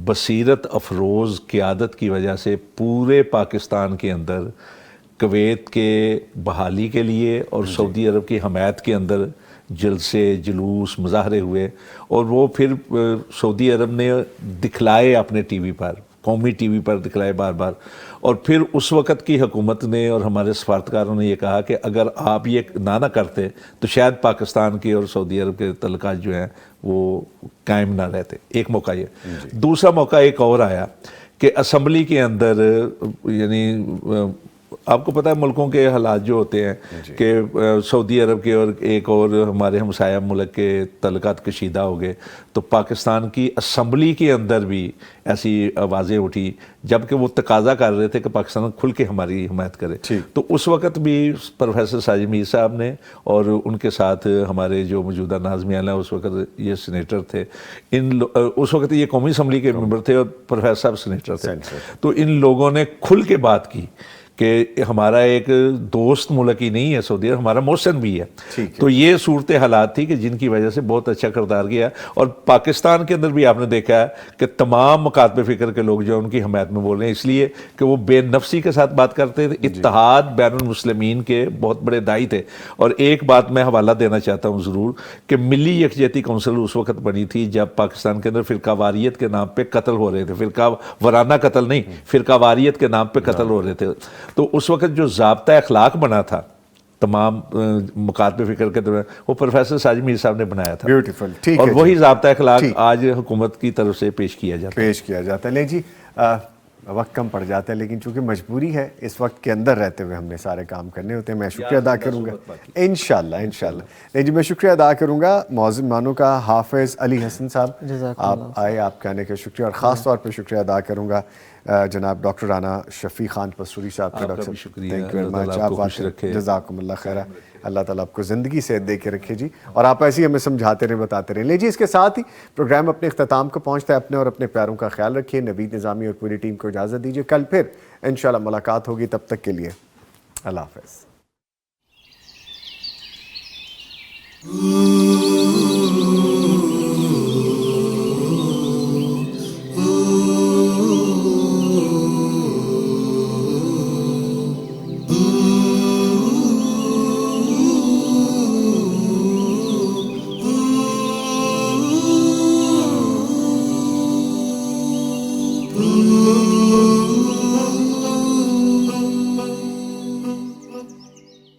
بصیرت افروز قیادت کی وجہ سے پورے پاکستان کے اندر کویت کے بحالی کے لیے اور سعودی عرب کی حمایت کے اندر جلسے, جلوس, مظاہرے ہوئے, اور وہ پھر سعودی عرب نے دکھلائے اپنے ٹی وی پر, قومی ٹی وی پر دکھلائے بار بار. اور پھر اس وقت کی حکومت نے اور ہمارے سفارتکاروں نے یہ کہا کہ اگر آپ یہ نہ کرتے تو شاید پاکستان کے اور سعودی عرب کے تعلقات جو ہیں وہ قائم نہ رہتے. ایک موقع یہ. دوسرا موقع ایک اور آیا کہ اسمبلی کے اندر, یعنی آپ کو پتہ ہے ملکوں کے حالات جو ہوتے ہیں کہ سعودی عرب کے اور ایک اور ہمارے ہمسایہ ملک کے تعلقات کشیدہ ہو گئے, تو پاکستان کی اسمبلی کے اندر بھی ایسی آوازیں اٹھی جبکہ وہ تقاضا کر رہے تھے کہ پاکستان کھل کے ہماری حمایت کرے. تو اس وقت بھی پروفیسر ساجد میر صاحب نے اور ان کے ساتھ ہمارے جو موجودہ ناظمیان ہیں, اس وقت یہ سینیٹر تھے, اس وقت یہ قومی اسمبلی کے ممبر تھے اور پروفیسر صاحب سینیٹر تھے, تو ان لوگوں نے کھل کے بات کی کہ ہمارا ایک دوست ملک ہی نہیں ہے سعودی عرب, ہمارا محسن بھی ہے. تو یہ صورت حالات تھی کہ جن کی وجہ سے بہت اچھا کردار کیا. اور پاکستان کے اندر بھی آپ نے دیکھا ہے کہ تمام مکاتب فکر کے لوگ جو ہیں ان کی حمایت میں بول رہے ہیں, اس لیے کہ وہ بے نفسی کے ساتھ بات کرتے تھے. اتحاد بین المسلمین کے بہت بڑے داعی تھے. اور ایک بات میں حوالہ دینا چاہتا ہوں ضرور کہ ملی یکجہتی کونسل اس وقت بنی تھی جب پاکستان کے اندر فرقہ واریت کے نام پہ قتل ہو رہے تھے, فرقہ وارانہ قتل نہیں, فرقہ واریت کے نام پہ قتل ہو رہے تھے. تو اس وقت جو ضابطہ اخلاق بنا تھا تمام مکاتب فکر کے دوران, وہ پروفیسر ساجد میر صاحب نے بنایا تھا. بیوٹیفل. ٹھیک اور ہے, وہی ضابطہ اخلاق آج حکومت کی طرف سے پیش کیا جاتا ہے. لیں جی, وقت کم پڑ جاتا ہے, لیکن چونکہ مجبوری ہے اس وقت کے اندر رہتے ہوئے ہم نے سارے کام کرنے ہوتے ہیں. میں شکریہ ادا کروں گا انشاءاللہ. نہیں جی, میں شکریہ ادا کروں گا معزز مہمانوں کا. حافظ علی حسن صاحب آپ آئے, آپ کے آنے کا شکریہ, اور خاص طور پہ شکریہ ادا کروں گا جناب ڈاکٹر رانا شفیع خان پسوری صاحب کا. آپ کا ڈاکٹر بھی شکریہ. تھینک یو ویری اللہ مچ. تعالیٰ آپ کو خوش رکھے. جزاکم اللہ خیر. اللہ تعالیٰ آپ کو زندگی صحت دے کے رکھے جی, اور آپ ایسے ہی ہمیں سمجھاتے رہیں, بتاتے رہیں. لے جی, اس کے ساتھ ہی پروگرام اپنے اختتام کو پہنچتا ہے. اپنے اور اپنے پیاروں کا خیال رکھیے. نوید نظامی اور پوری ٹیم کو اجازت دیجیے. کل پھر انشاءاللہ ملاقات ہوگی. تب تک کے لیے اللہ حافظ.